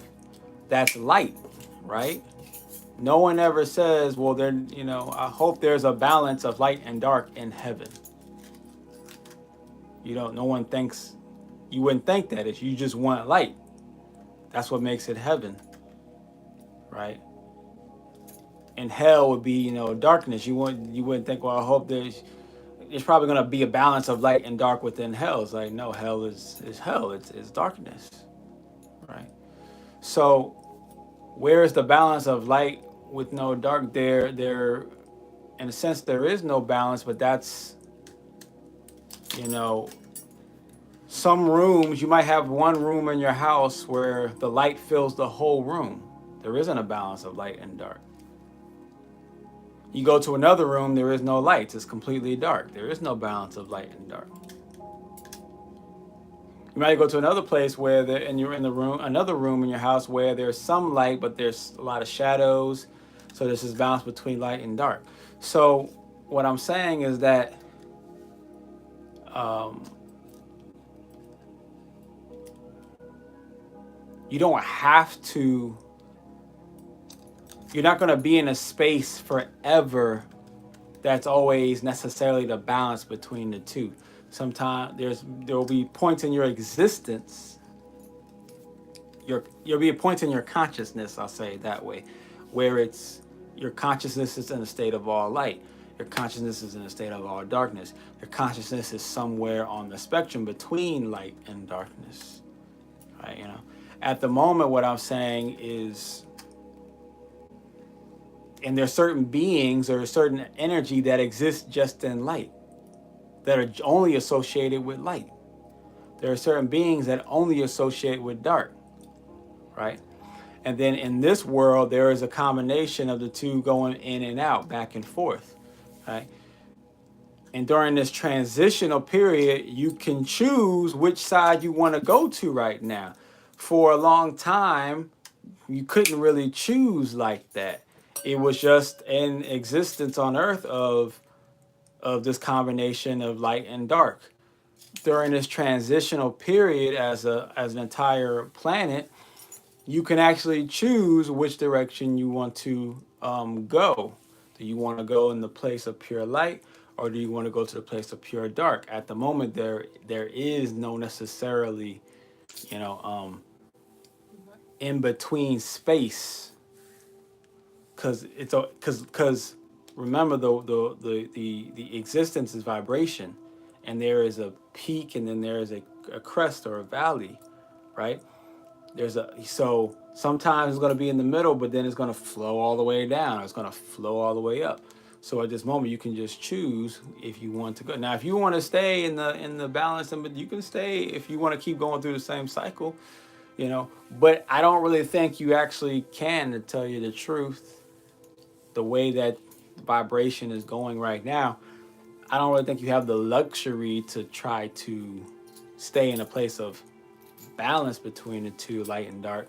that's light, right? No one ever says, well, there, I hope there's a balance of light and dark in heaven. No one thinks, you wouldn't think that if you just want light. That's what makes it heaven, right? And hell would be, darkness. You wouldn't think, well, I hope there's probably going to be a balance of light and dark within hell. It's like, no, hell is hell. It's darkness, right? So where is the balance of light with no dark? There, in a sense, there is no balance, but that's, you know, some rooms, you might have one room in your house where the light fills the whole room. There isn't a balance of light and dark. You go to another room, there is no lights. It's completely dark. There is no balance of light and dark. You might go to another place and you're in the room, another room in your house where there's some light, but there's a lot of shadows. So there's this balance between light and dark. So what I'm saying is that you don't have to. You're not going to be in a space forever that's always necessarily the balance between the two. Sometimes there will be points in your existence. You'll be a point in your consciousness, I'll say it that way, where it's your consciousness is in a state of all light. Your consciousness is in a state of all darkness. Your consciousness is somewhere on the spectrum between light and darkness. Right? At the moment, what I'm saying is, and there's certain beings or a certain energy that exists just in light, that are only associated with light. There are certain beings that only associate with dark, right? And then in this world, there is a combination of the two going in and out, back and forth, right? And during this transitional period, you can choose which side you want to go to right now. For a long time, you couldn't really choose like that. It was just an existence on Earth of this combination of light and dark. During this transitional period, as an entire planet, you can actually choose which direction you want to go. Do you want to go in the place of pure light, or do you want to go to the place of pure dark? At the moment, there is no necessarily, in between space, because remember the existence is vibration, and there is a peak, and then there is a crest or a valley, right? So sometimes it's going to be in the middle, but then it's going to flow all the way down. It's going to flow all the way up. So at this moment, you can just choose if you want to go. Now, if you want to stay in the balance, but you can stay if you want to keep going through the same cycle, But I don't really think you actually can, to tell you the truth. The way that vibration is going right now, I don't really think you have the luxury to try to stay in a place of balance between the two, light and dark.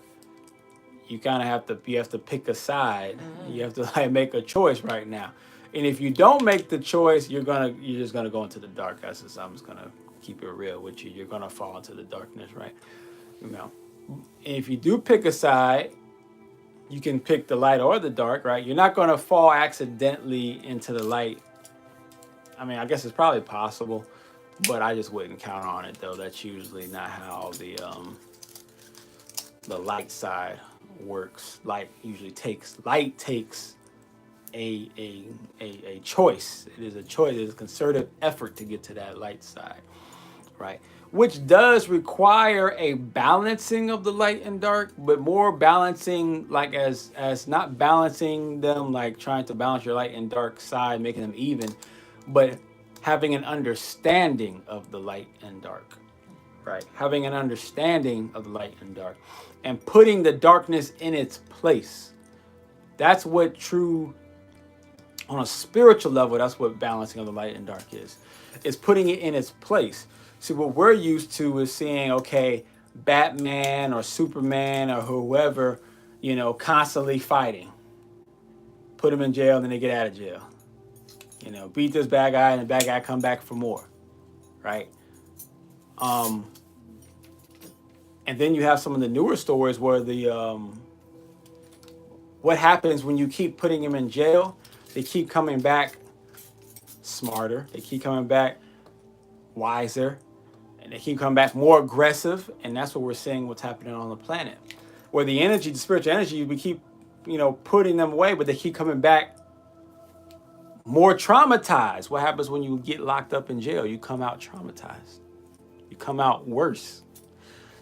You kind of have to pick a side. You have to make a choice right now. And if you don't make the choice, you're just gonna go into the dark. I'm just gonna keep it real with you. You're gonna fall into the darkness, right? If you do pick a side, you can pick the light or the dark, right? You're not gonna fall accidentally into the light. I mean, I guess it's probably possible, but I just wouldn't count on it, though. That's usually not how the light side works. Light takes a choice. It is a choice. It is a concerted effort to get to that light side, right? Which does require a balancing of the light and dark, but more balancing, like as not balancing them like trying to balance your light and dark side, making them even, but having an understanding of the light and dark, right? Having an understanding of the light and dark, and putting the darkness in its place. That's what true, on a spiritual level, that's what balancing of the light and dark is. It's putting it in its place. See, what we're used to is seeing, okay, Batman or Superman or whoever, constantly fighting. Put them in jail, and then they get out of jail. Beat this bad guy, and the bad guy come back for more, right? And then you have some of the newer stories where what happens when you keep putting them in jail? They keep coming back smarter. They keep coming back wiser. And they keep coming back more aggressive. And that's what we're seeing what's happening on the planet. Where the energy, the spiritual energy, we keep, putting them away, but they keep coming back more traumatized. What happens when you get locked up in jail? You come out traumatized. You come out worse.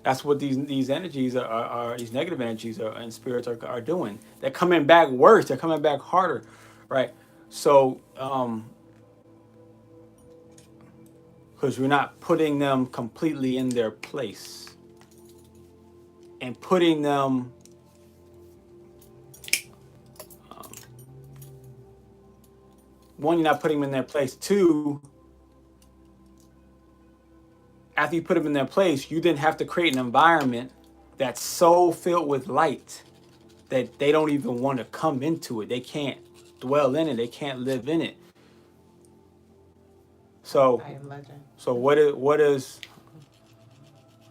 That's what these energies are these negative energies and spirits are doing. They're coming back worse. They're coming back harder, right? So, because we're not putting them completely in their place and putting them one, you're not putting them in their place. Two, after you put them in their place, you then have to create an environment that's so filled with light that they don't even want to come into it. They can't dwell in it. They can't live in it. So, I Am Legend. So what is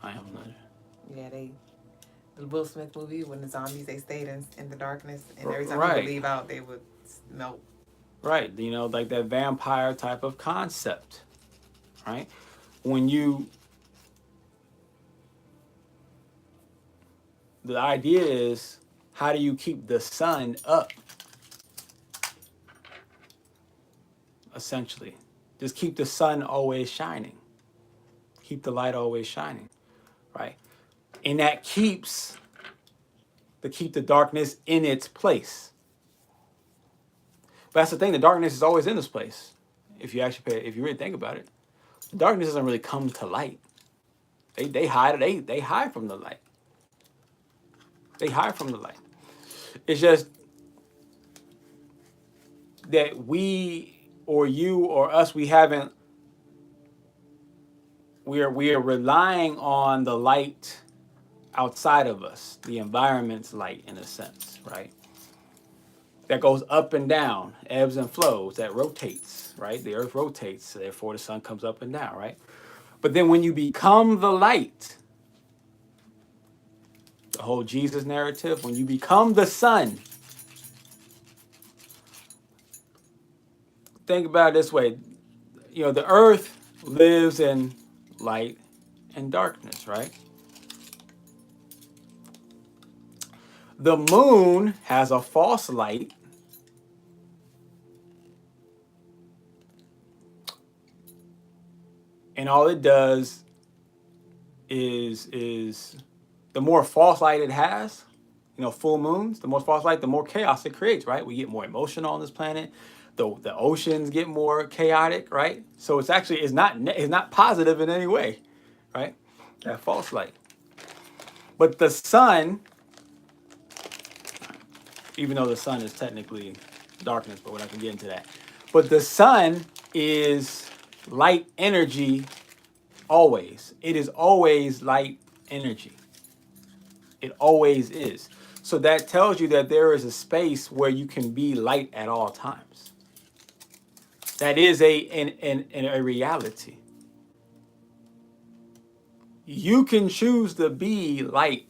I Am Legend? Yeah, the Will Smith movie, when the zombies, they stayed in the darkness, and every time Right. they would leave out, they would melt. Right, like that vampire type of concept, right? The idea is, how do you keep the sun up? Essentially, just keep the sun always shining. Keep the light always shining, right? And that keep the darkness in its place. But that's the thing, the darkness is always in this place. If you really think about it, the darkness doesn't really come to light. They hide they hide from the light. They hide from the light. It's just that we or you or us, we are relying on the light outside of us, the environment's light in a sense, right? That goes up and down, ebbs and flows, that rotates, right? The earth rotates, so therefore the sun comes up and down, right? But then when you become the light, the whole Jesus narrative, when you become the sun, think about it this way, the earth lives in light and darkness, right? The moon has a false light. And all it does is the more false light it has, full moons, the more false light, the more chaos it creates, right? We get more emotional on this planet. The oceans get more chaotic, right? So it's not positive in any way, right? That false light. But the sun, even though the sun is technically darkness, but we're not gonna get into that. But the sun is light energy always. It is always light energy. It always is. So that tells you that there is a space where you can be light at all times. That is a reality. You can choose to be light,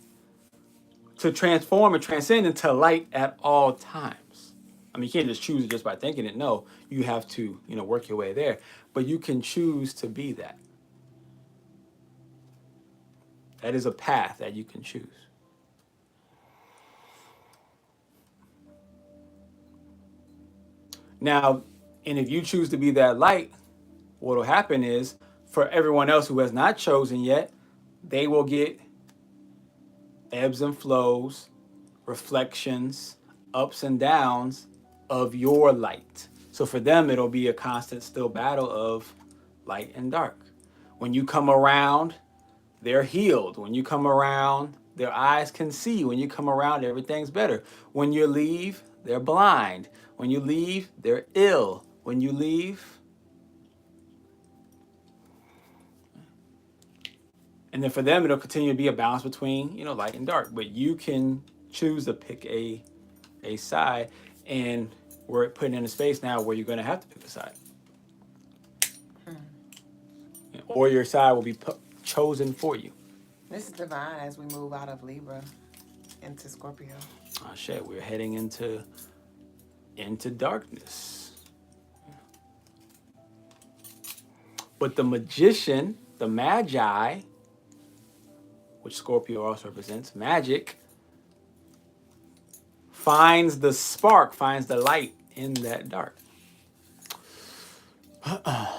to transform and transcend into light at all times. I mean, you can't just choose it just by thinking it. No, you have to, work your way there. But you can choose to be that. That is a path that you can choose. Now, and if you choose to be that light, what will happen is for everyone else who has not chosen yet, they will get ebbs and flows, reflections, ups and downs of your light. So for them, it'll be a constant still battle of light and dark. When you come around, they're healed. When you come around, their eyes can see. When you come around, everything's better. When you leave, they're blind. When you leave, they're ill. When you leave, and then for them, it'll continue to be a balance between, light and dark. But you can choose to pick a side, and we're putting in a space now where you're going to have to pick a side, or your side will be chosen for you. This is divine as we move out of Libra into Scorpio. Oh shit, we're heading into darkness. But the magician, the magi, which Scorpio also represents, magic, finds the spark, finds the light in that dark.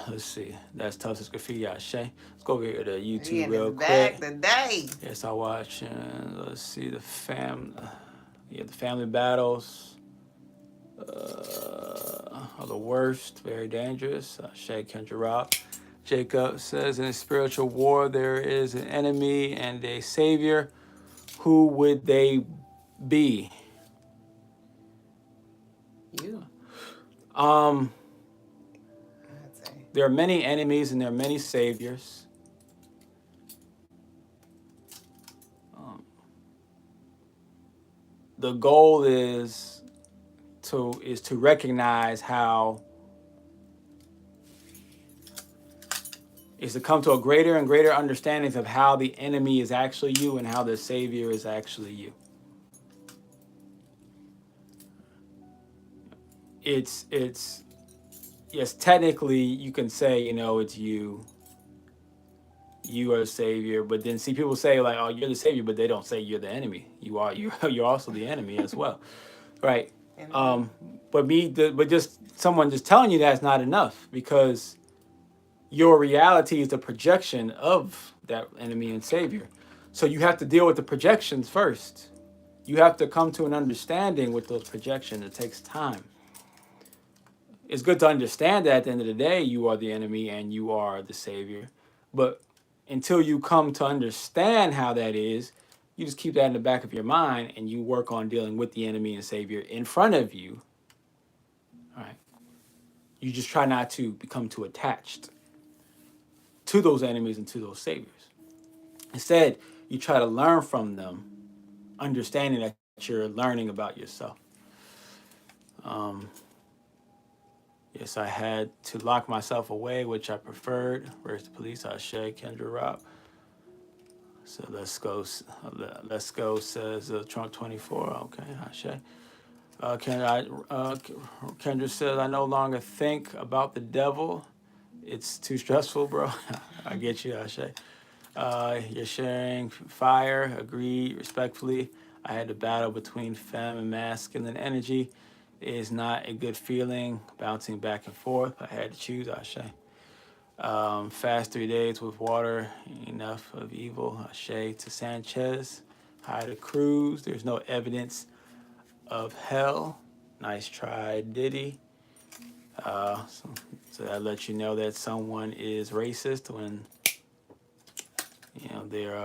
Let's see. That's Tulsa's Graffiti out Shay. Let's go over here to YouTube real quick. Back today. Yes, I'm watching. Let's see the family battles. Are the worst, very dangerous. Shay Kendra Rock. Jacob says, in a spiritual war, there is an enemy and a savior. Who would they be? You. There are many enemies and there are many saviors. The goal is to recognize how is to come to a greater and greater understanding of how the enemy is actually you and how the savior is actually you. It's yes, technically you can say, it's you are the savior, but then see people say like, oh, you're the savior, but they don't say you're the enemy. You're also the enemy as well. Right. But just someone just telling you that's not enough, because your reality is the projection of that enemy and savior. So you have to deal with the projections first. You have to come to an understanding with those projections. It takes time. It's good to understand that at the end of the day, you are the enemy and you are the savior. But until you come to understand how that is, you just keep that in the back of your mind and you work on dealing with the enemy and savior in front of you. All right. You just try not to become too attached to those enemies and to those saviors. Instead, you try to learn from them, understanding that you're learning about yourself. Yes, I had to lock myself away, which I preferred. Where's the police? I Shay Kendra Rock. So let's go, says Trump 24. Okay, I Shay. Kendra says, I no longer think about the devil. It's too stressful, bro. I get you, Ashay. You're sharing fire. Agreed, respectfully. I had to battle between femme and masculine energy. It is not a good feeling, bouncing back and forth. I had to choose, Ashay. Fast 3 days with water, enough of evil. Ashay to Sanchez. Hi to Cruz. There's no evidence of hell. Nice try, Diddy. So that lets you know that someone is racist when they're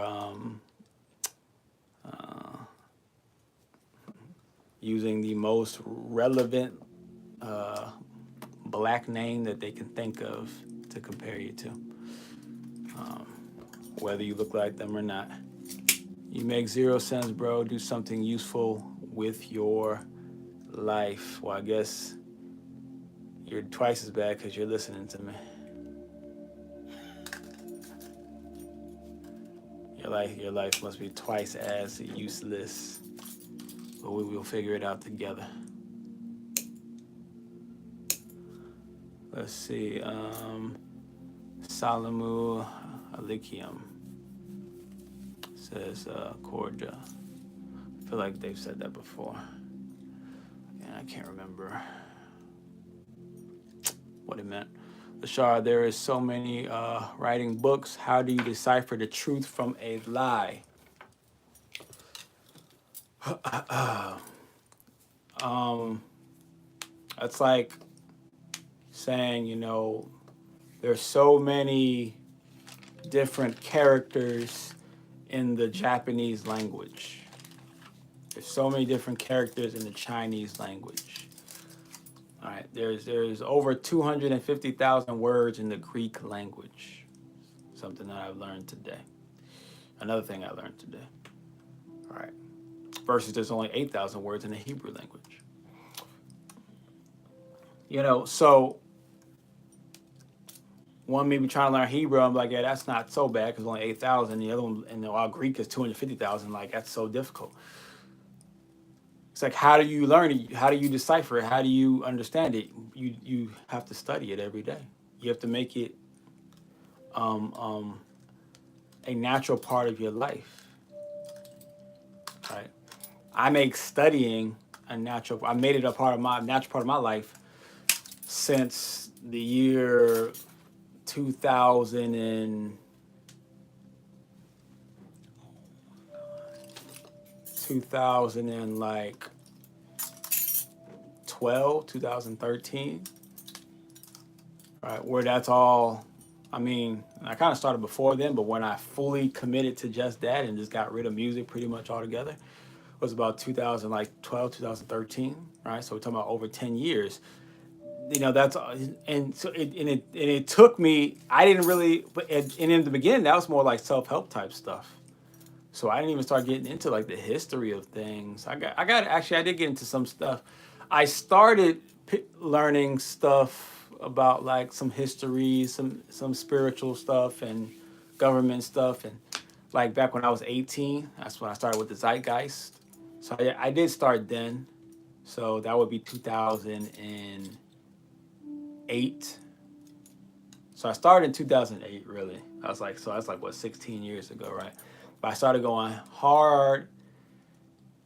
using the most relevant black name that they can think of to compare you to, whether you look like them or not. You make 0 sense, bro. Do something useful with your life. Well, I guess you're twice as bad because you're listening to me. Your life must be twice as useless. But we will figure it out together. Let's see. Salamu Alikium says Cordia. I feel like they've said that before. And I can't remember. what it meant. Lashar, there is so many writing books. How do you decipher the truth from a lie? That's like saying, you know, there's so many different characters in the Japanese language. There's so many different characters in the Chinese language. All right, there's over 250,000 words in the Greek language. Something that I've learned today. Another thing I learned today. All right. Versus there's only 8,000 words in the Hebrew language. You know, so one may be trying to learn Hebrew. I'm like, yeah, that's not so bad because only 8,000. The other one, and while Greek is 250,000, like that's so difficult. It's like, how do you learn it? How do you decipher it? How do you understand it? You have to study it every day. You have to make it a natural part of your life. Right? I make studying a natural. I made it a part of my natural part of my life since the year 2000 and 2012, 2013, right? Where that's all. I mean, I kind of started before then, but when I fully committed to just that and just got rid of music pretty much altogether, was about 2012, 2013, right? So we're talking about over 10 years. You know, that's, and so it took me, I didn't really, but and in the beginning, that was more like self-help type stuff. So I didn't even start getting into like the history of things. I did get into some stuff. I started learning stuff about like some history, some spiritual stuff and government stuff. And like back when I was 18, that's when I started with the Zeitgeist. So I did start then. So that would be 2008. So I started in 2008, really. So that's like, what, 16 years ago, right? But I started going hard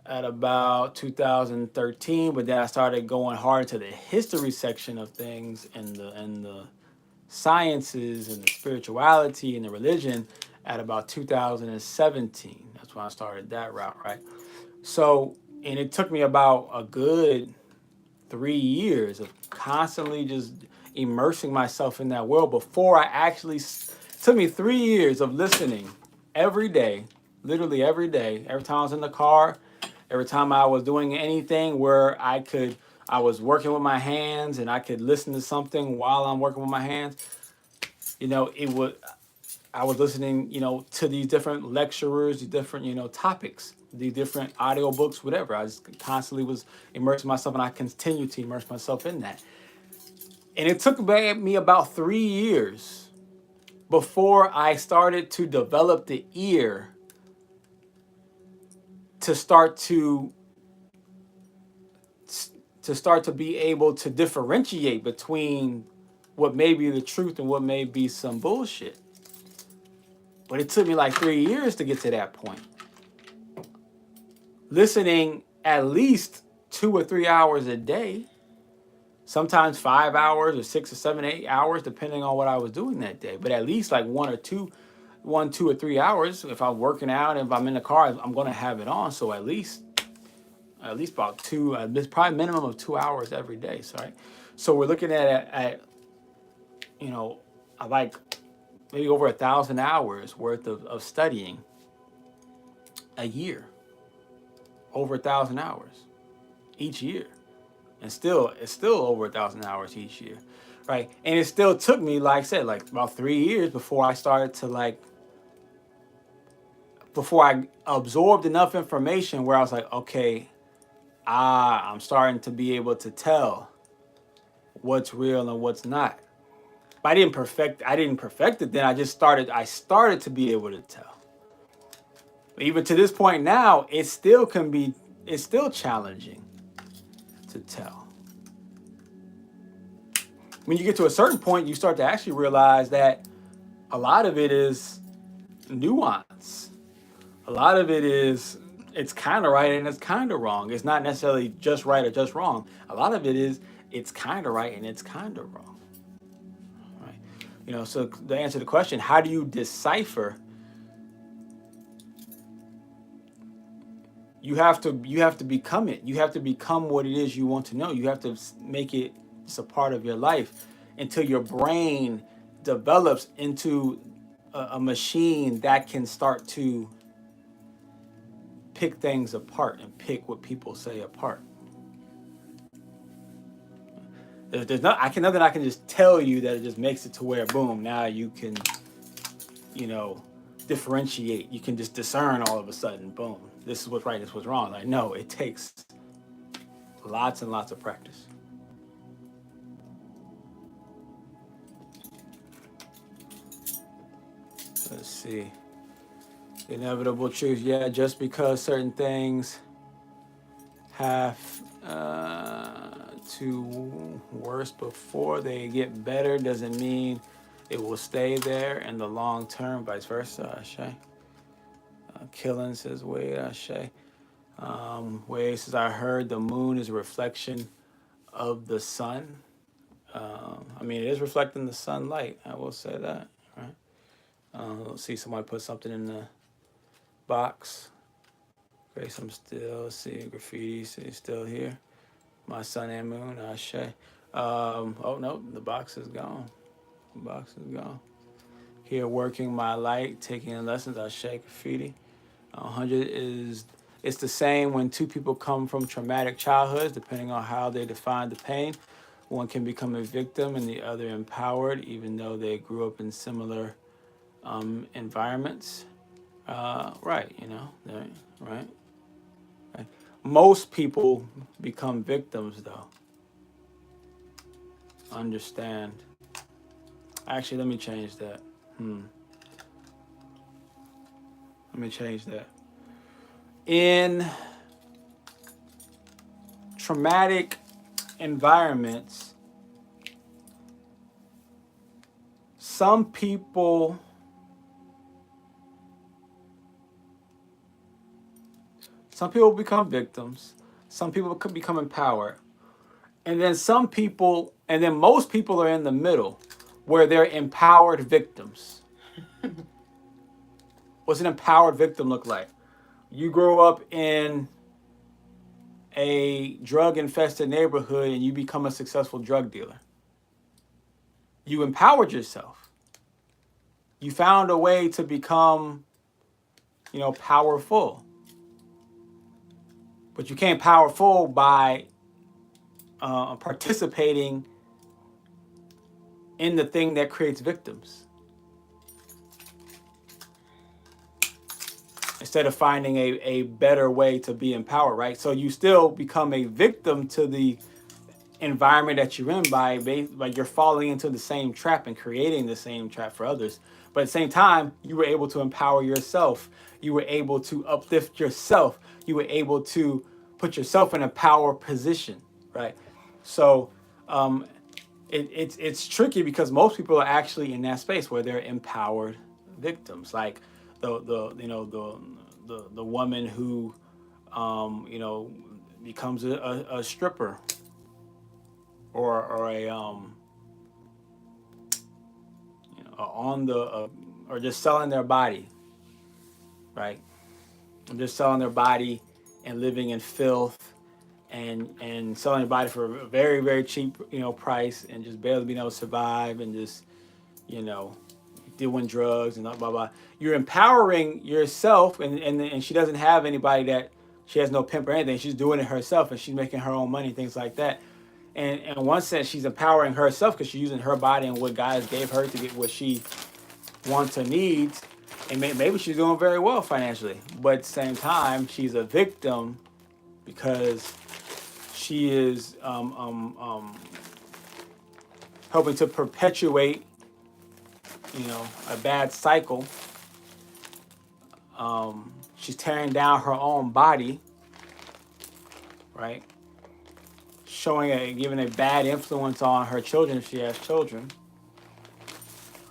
at about 2013, but then I started going hard into the history section of things and the sciences and the spirituality and the religion at about 2017. That's when I started that route, right? So, and it took me about a good 3 years of constantly just immersing myself in that world before I actually, took me 3 years of listening every day, literally every day, every time I was in the car, every time I was doing anything where I was working with my hands and I could listen to something while I'm working with my hands, you know, I was listening, you know, to these different lecturers, these different, you know, topics, these different audio books, whatever. I just constantly was immersing myself and I continue to immerse myself in that. And it took me about 3 years before I started to develop the ear to start to be able to differentiate between what may be the truth and what may be some bullshit. But it took me like 3 years to get to that point. Listening at least 2 or 3 hours a day, sometimes 5 hours or 6 or 7, 8 hours, depending on what I was doing that day. But at least like 1, 2 or 3 hours. If I'm working out, if I'm in the car, I'm going to have it on. So at least about 2, probably minimum of 2 hours every day. Sorry. So we're looking at you know, like maybe over 1,000 hours worth of studying a year. Over 1,000 hours each year. And it's still over 1,000 hours each year, right? And it still took me, like I said, like about 3 years before I started to before I absorbed enough information where I was like, okay, I'm starting to be able to tell what's real and what's not. But I didn't perfect it then. I started to be able to tell. But even to this point now, it's still challenging to tell. When you get to a certain point, you start to actually realize that a lot of it is nuance. A lot of it is, it's kind of right and it's kind of wrong. It's not necessarily just right or just wrong. A lot of it is, it's kind of right and it's kind of wrong. You know, so to answer the question, how do you decipher? You have to become it. You have to become what it is you want to know. You have to make it just a part of your life until your brain develops into a machine that can start to pick things apart and pick what people say apart. There's not nothing I can just tell you that it just makes it to where boom, now you can, you know, differentiate. You can just discern all of a sudden, boom, this is what's right, this is what's wrong. Like, no, it takes lots and lots of practice. Let's see. Inevitable truth. Yeah, just because certain things have to worse before they get better doesn't mean it will stay there in the long term, vice versa. Ashe. Killing says, wait, Ashe. Wade says, I heard the moon is a reflection of the sun. I mean, it is reflecting the sunlight. I will say that, right? Let's see, somebody put something in the box. Grace, I'm still seeing graffiti. See, still here. My sun and moon, Ashe. Oh, no, the box is gone. The box is gone. Here, working my light, taking lessons, Ashe, graffiti. 100 is, it's the same when two people come from traumatic childhoods, depending on how they define the pain. One can become a victim and the other empowered, even though they grew up in similar environments. Right, you know, right. Most people become victims, though. Understand. Actually, let me change that. Let me change that. In traumatic environments, some people become victims, some people could become empowered, and then most people are in the middle where they're empowered victims. What's an empowered victim look like? You grow up in a drug-infested neighborhood and you become a successful drug dealer. You empowered yourself. You found a way to become, you know, powerful. But you can't powerful by participating in the thing that creates victims. Instead of finding a better way to be empowered, right? So you still become a victim to the environment that you're in by you're falling into the same trap and creating the same trap for others. But at the same time, you were able to empower yourself. You were able to uplift yourself. You were able to put yourself in a power position, right? So it's tricky because most people are actually in that space where they're empowered victims, like the woman who becomes a stripper or a or just selling their body, right? And just selling their body and living in filth and selling their body for a very, very cheap, price, and just barely being able to survive, and just, doing drugs and blah, blah, blah. You're empowering yourself, and she doesn't have anybody that, she has no pimp or anything. She's doing it herself, and she's making her own money, things like that. And in one sense, she's empowering herself because she's using her body and what God gave her to get what she wants or needs. And maybe she's doing very well financially. But at the same time, she's a victim because she is helping to perpetuate, a bad cycle. She's tearing down her own body, right? Giving a bad influence on her children if she has children,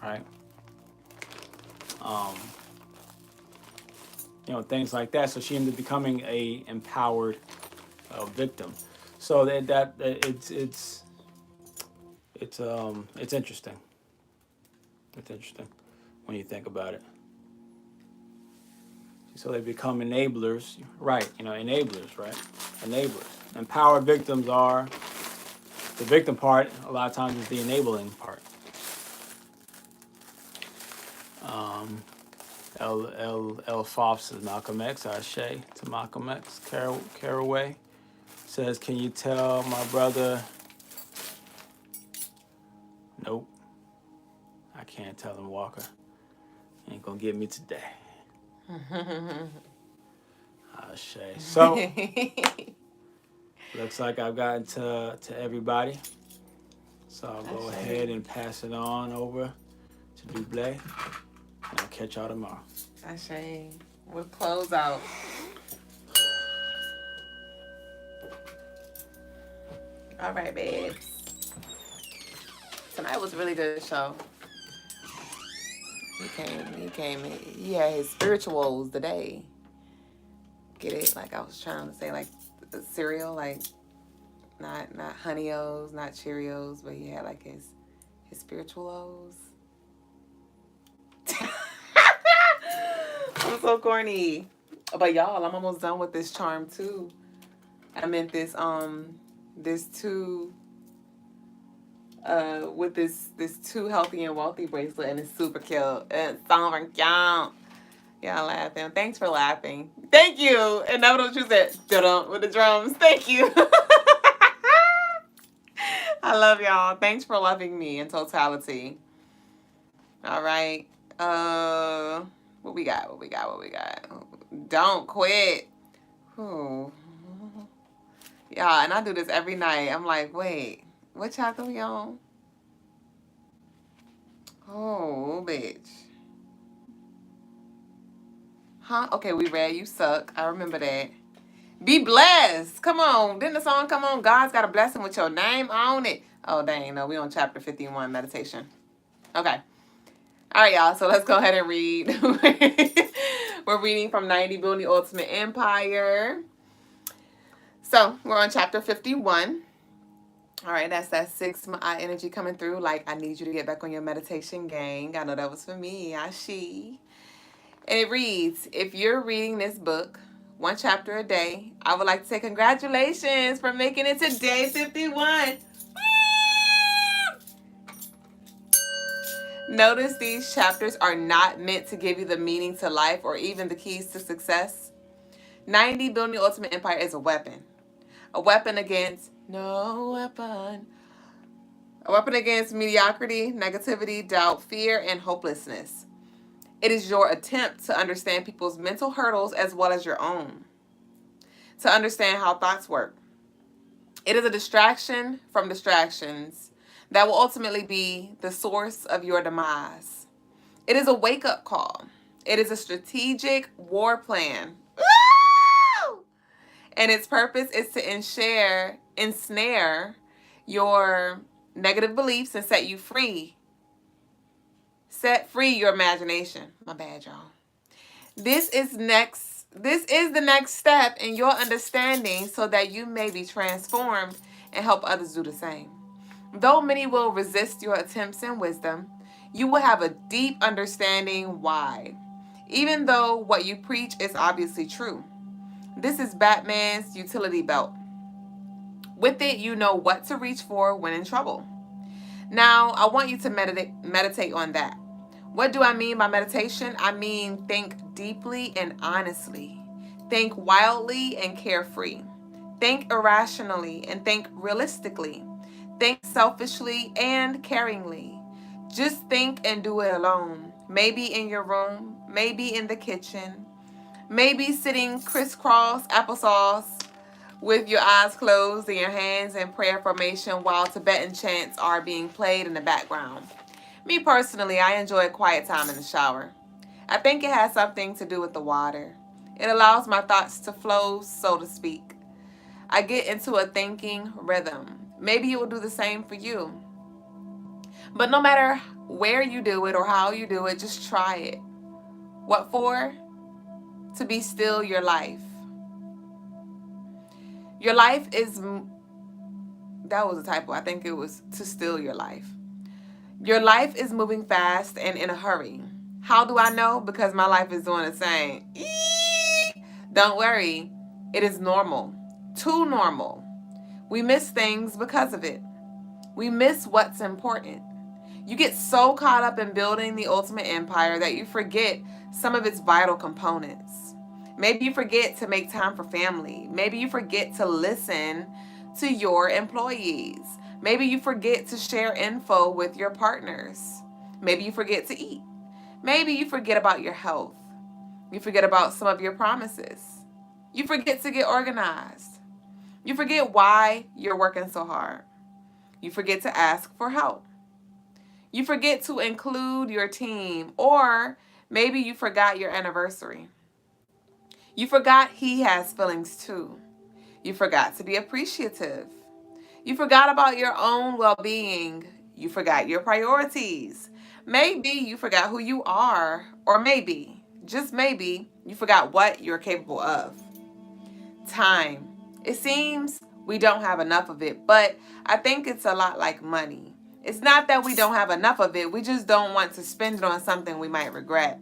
right? Things like that. So she ended up becoming a empowered victim. So it's interesting. It's interesting when you think about it. So they become enablers, right? Enablers, right? Enablers. And power victims are the victim part. A lot of times is the enabling part. L. Fox is Malcolm X. Ashe to Malcolm X. Caraway says, "Can you tell my brother?" Nope, I can't tell him, Walker. Ain't gonna get me today. Ashe. So looks like I've gotten to everybody. So I'll go ahead and pass it on over to Dublé. And I'll catch y'all tomorrow. Ashe. We'll close out. All right, babes. Tonight was a really good show. He had his spirituals today. Get it? Like I was trying to say, like cereal, like not Honey O's, not Cheerios, but he had like his spirituals. I'm so corny. But y'all, I'm almost done with this charm too. I meant this with this too healthy and wealthy bracelet, and it's super cute. It's super cute. Y'all laughing. Thanks for laughing. Thank you. And that was what you said. Dun with the drums. Thank you. I love y'all. Thanks for loving me in totality. All right. What we got? Don't quit. Ooh. Yeah, and I do this every night. I'm like, wait, what chapter we on? Oh, bitch. Huh? Okay, we read You Suck. I remember that. Be blessed. Come on. Didn't the song come on? God's got a blessing with your name on it. Oh, dang. No, we on chapter 51, meditation. Okay. All right, y'all. So let's go ahead and read. We're reading from 90 Building the Ultimate Empire. So we're on chapter 51. All right, that's that 6 eye energy coming through. Like, I need you to get back on your meditation gang. I know that was for me, Ashi. And it reads, if you're reading this book, 1 chapter a day, I would like to say congratulations for making it to day 51. Notice these chapters are not meant to give you the meaning to life or even the keys to success. 90 Building the Ultimate Empire is a weapon. A weapon against no weapon. A weapon against mediocrity, negativity, doubt, fear, and hopelessness. It is your attempt to understand people's mental hurdles as well as your own. To understand how thoughts work. It is a distraction from distractions that will ultimately be the source of your demise. It is a wake-up call. It is a strategic war plan. Woo! And its purpose is to ensnare your negative beliefs and set you free. Set free your imagination. My bad, y'all. This is the next step in your understanding so that you may be transformed and help others do the same. Though many will resist your attempts and wisdom, you will have a deep understanding why, even though what you preach is obviously true. This is Batman's utility belt. With it, you know what to reach for when in trouble. Now, I want you to meditate on that. What do I mean by meditation? I mean think deeply and honestly. Think wildly and carefree. Think irrationally and think realistically. Think selfishly and caringly. Just think and do it alone. Maybe in your room, maybe in the kitchen, maybe sitting crisscross applesauce with your eyes closed and your hands in prayer formation while Tibetan chants are being played in the background. Me personally, I enjoy quiet time in the shower. I think it has something to do with the water. It allows my thoughts to flow, so to speak. I get into a thinking rhythm. Maybe it will do the same for you. But no matter where you do it or how you do it, just try it. What for? To be still your life. Your life is, that was a typo. I think it was to still your life. Your life is moving fast and in a hurry. How do I know? Because my life is doing the same. Don't worry, it is normal. Too normal. We miss things because of it. We miss what's important. You get so caught up in building the ultimate empire that you forget some of its vital components. Maybe you forget to make time for family. Maybe you forget to listen to your employees. Maybe you forget to share info with your partners. Maybe you forget to eat. Maybe you forget about your health. You forget about some of your promises. You forget to get organized. You forget why you're working so hard. You forget to ask for help. You forget to include your team, or maybe you forgot your anniversary. You forgot he has feelings too. You forgot to be appreciative. You forgot about your own well being. You forgot your priorities. Maybe you forgot who you are, or maybe, just maybe, you forgot what you're capable of. Time. It seems we don't have enough of it, but I think it's a lot like money. It's not that we don't have enough of it, we just don't want to spend it on something we might regret.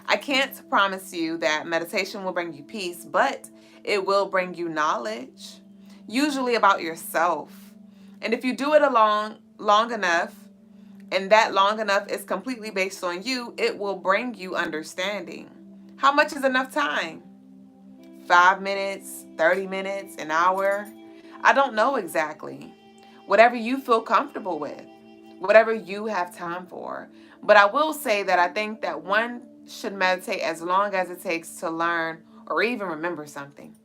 I can't promise you that meditation will bring you peace, but it will bring you knowledge, usually about yourself. And if you do it long enough, and that long enough is completely based on you, it will bring you understanding. How much is enough time? 5 minutes, 30 minutes, an hour? I don't know exactly. Whatever you feel comfortable with, whatever you have time for. But I will say that I think that one should meditate as long as it takes to learn or even remember something.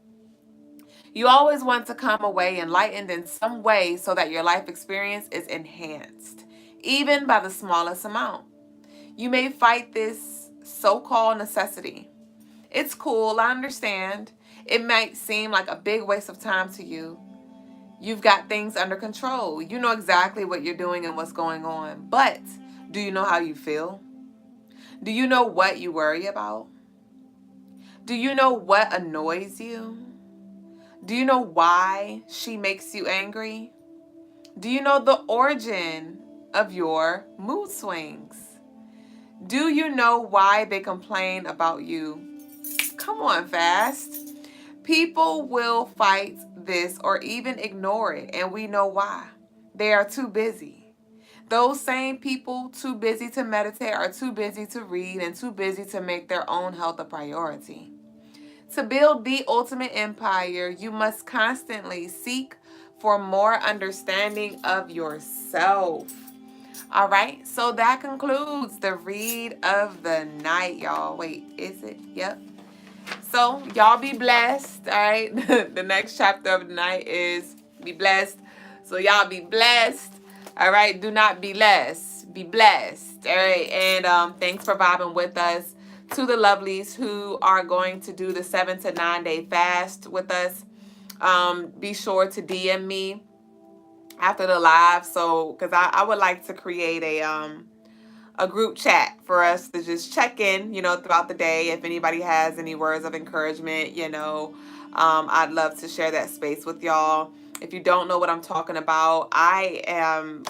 You always want to come away enlightened in some way so that your life experience is enhanced, even by the smallest amount. You may fight this so called necessity. It's cool, I understand. It might seem like a big waste of time to you. You've got things under control. You know exactly what you're doing and what's going on. But do you know how you feel? Do you know what you worry about? Do you know what annoys you? Do you know why she makes you angry? Do you know the origin of your mood swings? Do you know why they complain about you? Come on, fast. People will fight this or even ignore it, and we know why. They are too busy. Those same people too busy to meditate are too busy to read and too busy to make their own health a priority. To build the ultimate empire, you must constantly seek for more understanding of yourself. All right, so that concludes the read of the night, y'all. Wait, is it? Yep. So y'all be blessed. All right. The next chapter of the night is be blessed. So y'all be blessed. All right. Do not be less. Be blessed. All right. And thanks for vibing with us. To the lovelies who are going to do the 7 to 9 day fast with us, be sure to DM me after the live. So, because I would like to create a group chat for us to just check in, throughout the day. If anybody has any words of encouragement, I'd love to share that space with y'all. If you don't know what I'm talking about, I am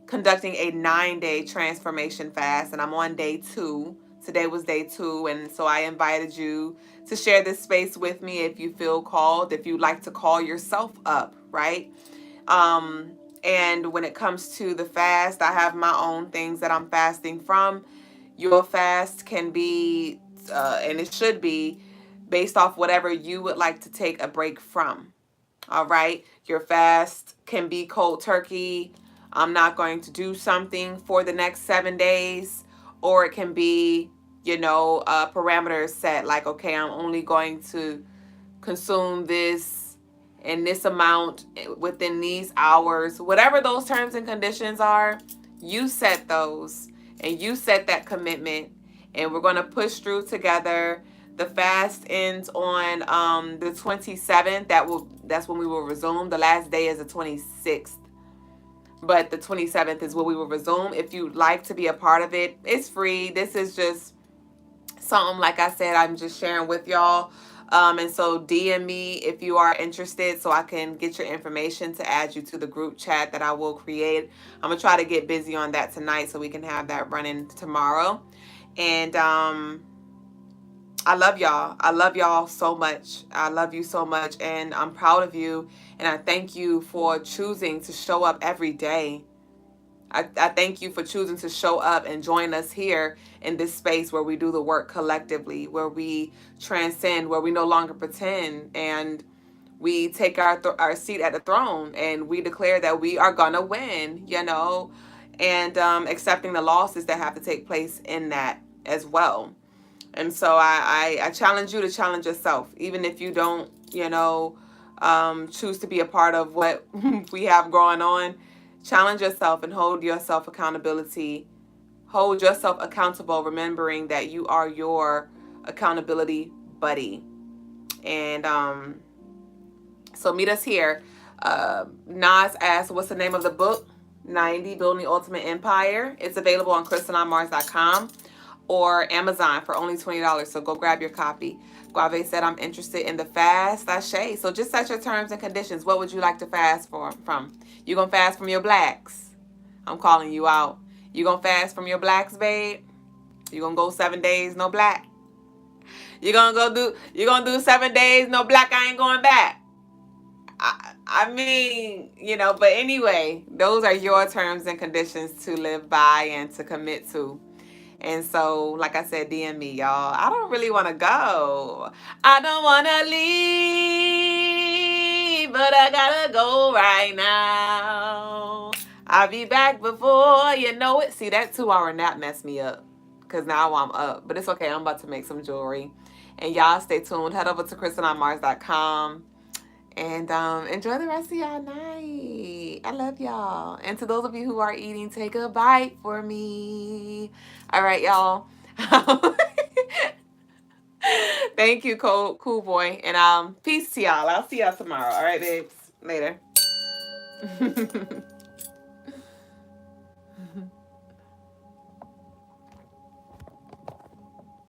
conducting a 9-day transformation fast, and I'm on day 2. Today was day 2, and so I invited you to share this space with me if you feel called, if you'd like to call yourself up, right? And when it comes to the fast, I have my own things that I'm fasting from. Your fast can be, and it should be, based off whatever you would like to take a break from. All right? Your fast can be cold turkey. I'm not going to do something for the next 7 days. Or it can be, parameters set like, okay, I'm only going to consume this in this amount within these hours. Whatever those terms and conditions are, you set those and you set that commitment, and we're going to push through together. The fast ends on the 27th. That's when we will resume. The last day is the 26th. But the 27th is where we will resume. If you'd like to be a part of it, it's free. This is just something, like I said, I'm just sharing with y'all And so DM me if you are interested so I can get your information to add you to the group chat that I will create. I'm going to try to get busy on that tonight so we can have that running tomorrow. And I love y'all. I love y'all so much. I love you so much. And I'm proud of you. And I thank you for choosing to show up every day. I thank you for choosing to show up and join us here in this space where we do the work collectively, where we transcend, where we no longer pretend, and we take our seat at the throne and we declare that we are gonna win, and accepting the losses that have to take place in that as well. And so I challenge you to challenge yourself, even if you don't, choose to be a part of what we have going on. Challenge yourself and hold yourself accountability. Hold yourself accountable, remembering that you are your accountability buddy. And so meet us here. Nas asked, what's the name of the book? 90 Building the Ultimate Empire. It's available on CrystalineMars.com or Amazon for only $20. So go grab your copy. Guave said, I'm interested in the fast. Sashay. So just set your terms and conditions. What would you like to fast from? You gonna fast from your blacks? I'm calling you out. You gonna fast from your blacks, babe? You gonna go 7 days, no black? You gonna do 7 days, no black, I ain't going back. I mean, but anyway, those are your terms and conditions to live by and to commit to. And so, like I said, DM me, y'all. I don't really want to go. I don't want to leave, but I gotta go right now. I'll be back before you know it. See, that 2-hour nap messed me up because now I'm up. But it's okay. I'm about to make some jewelry. And y'all stay tuned. Head over to CrystalineMars.com. And enjoy the rest of y'all night. I love y'all. And to those of you who are eating, take a bite for me. All right, y'all. Thank you, cool boy. And peace to y'all. I'll see y'all tomorrow. All right, babes. Later.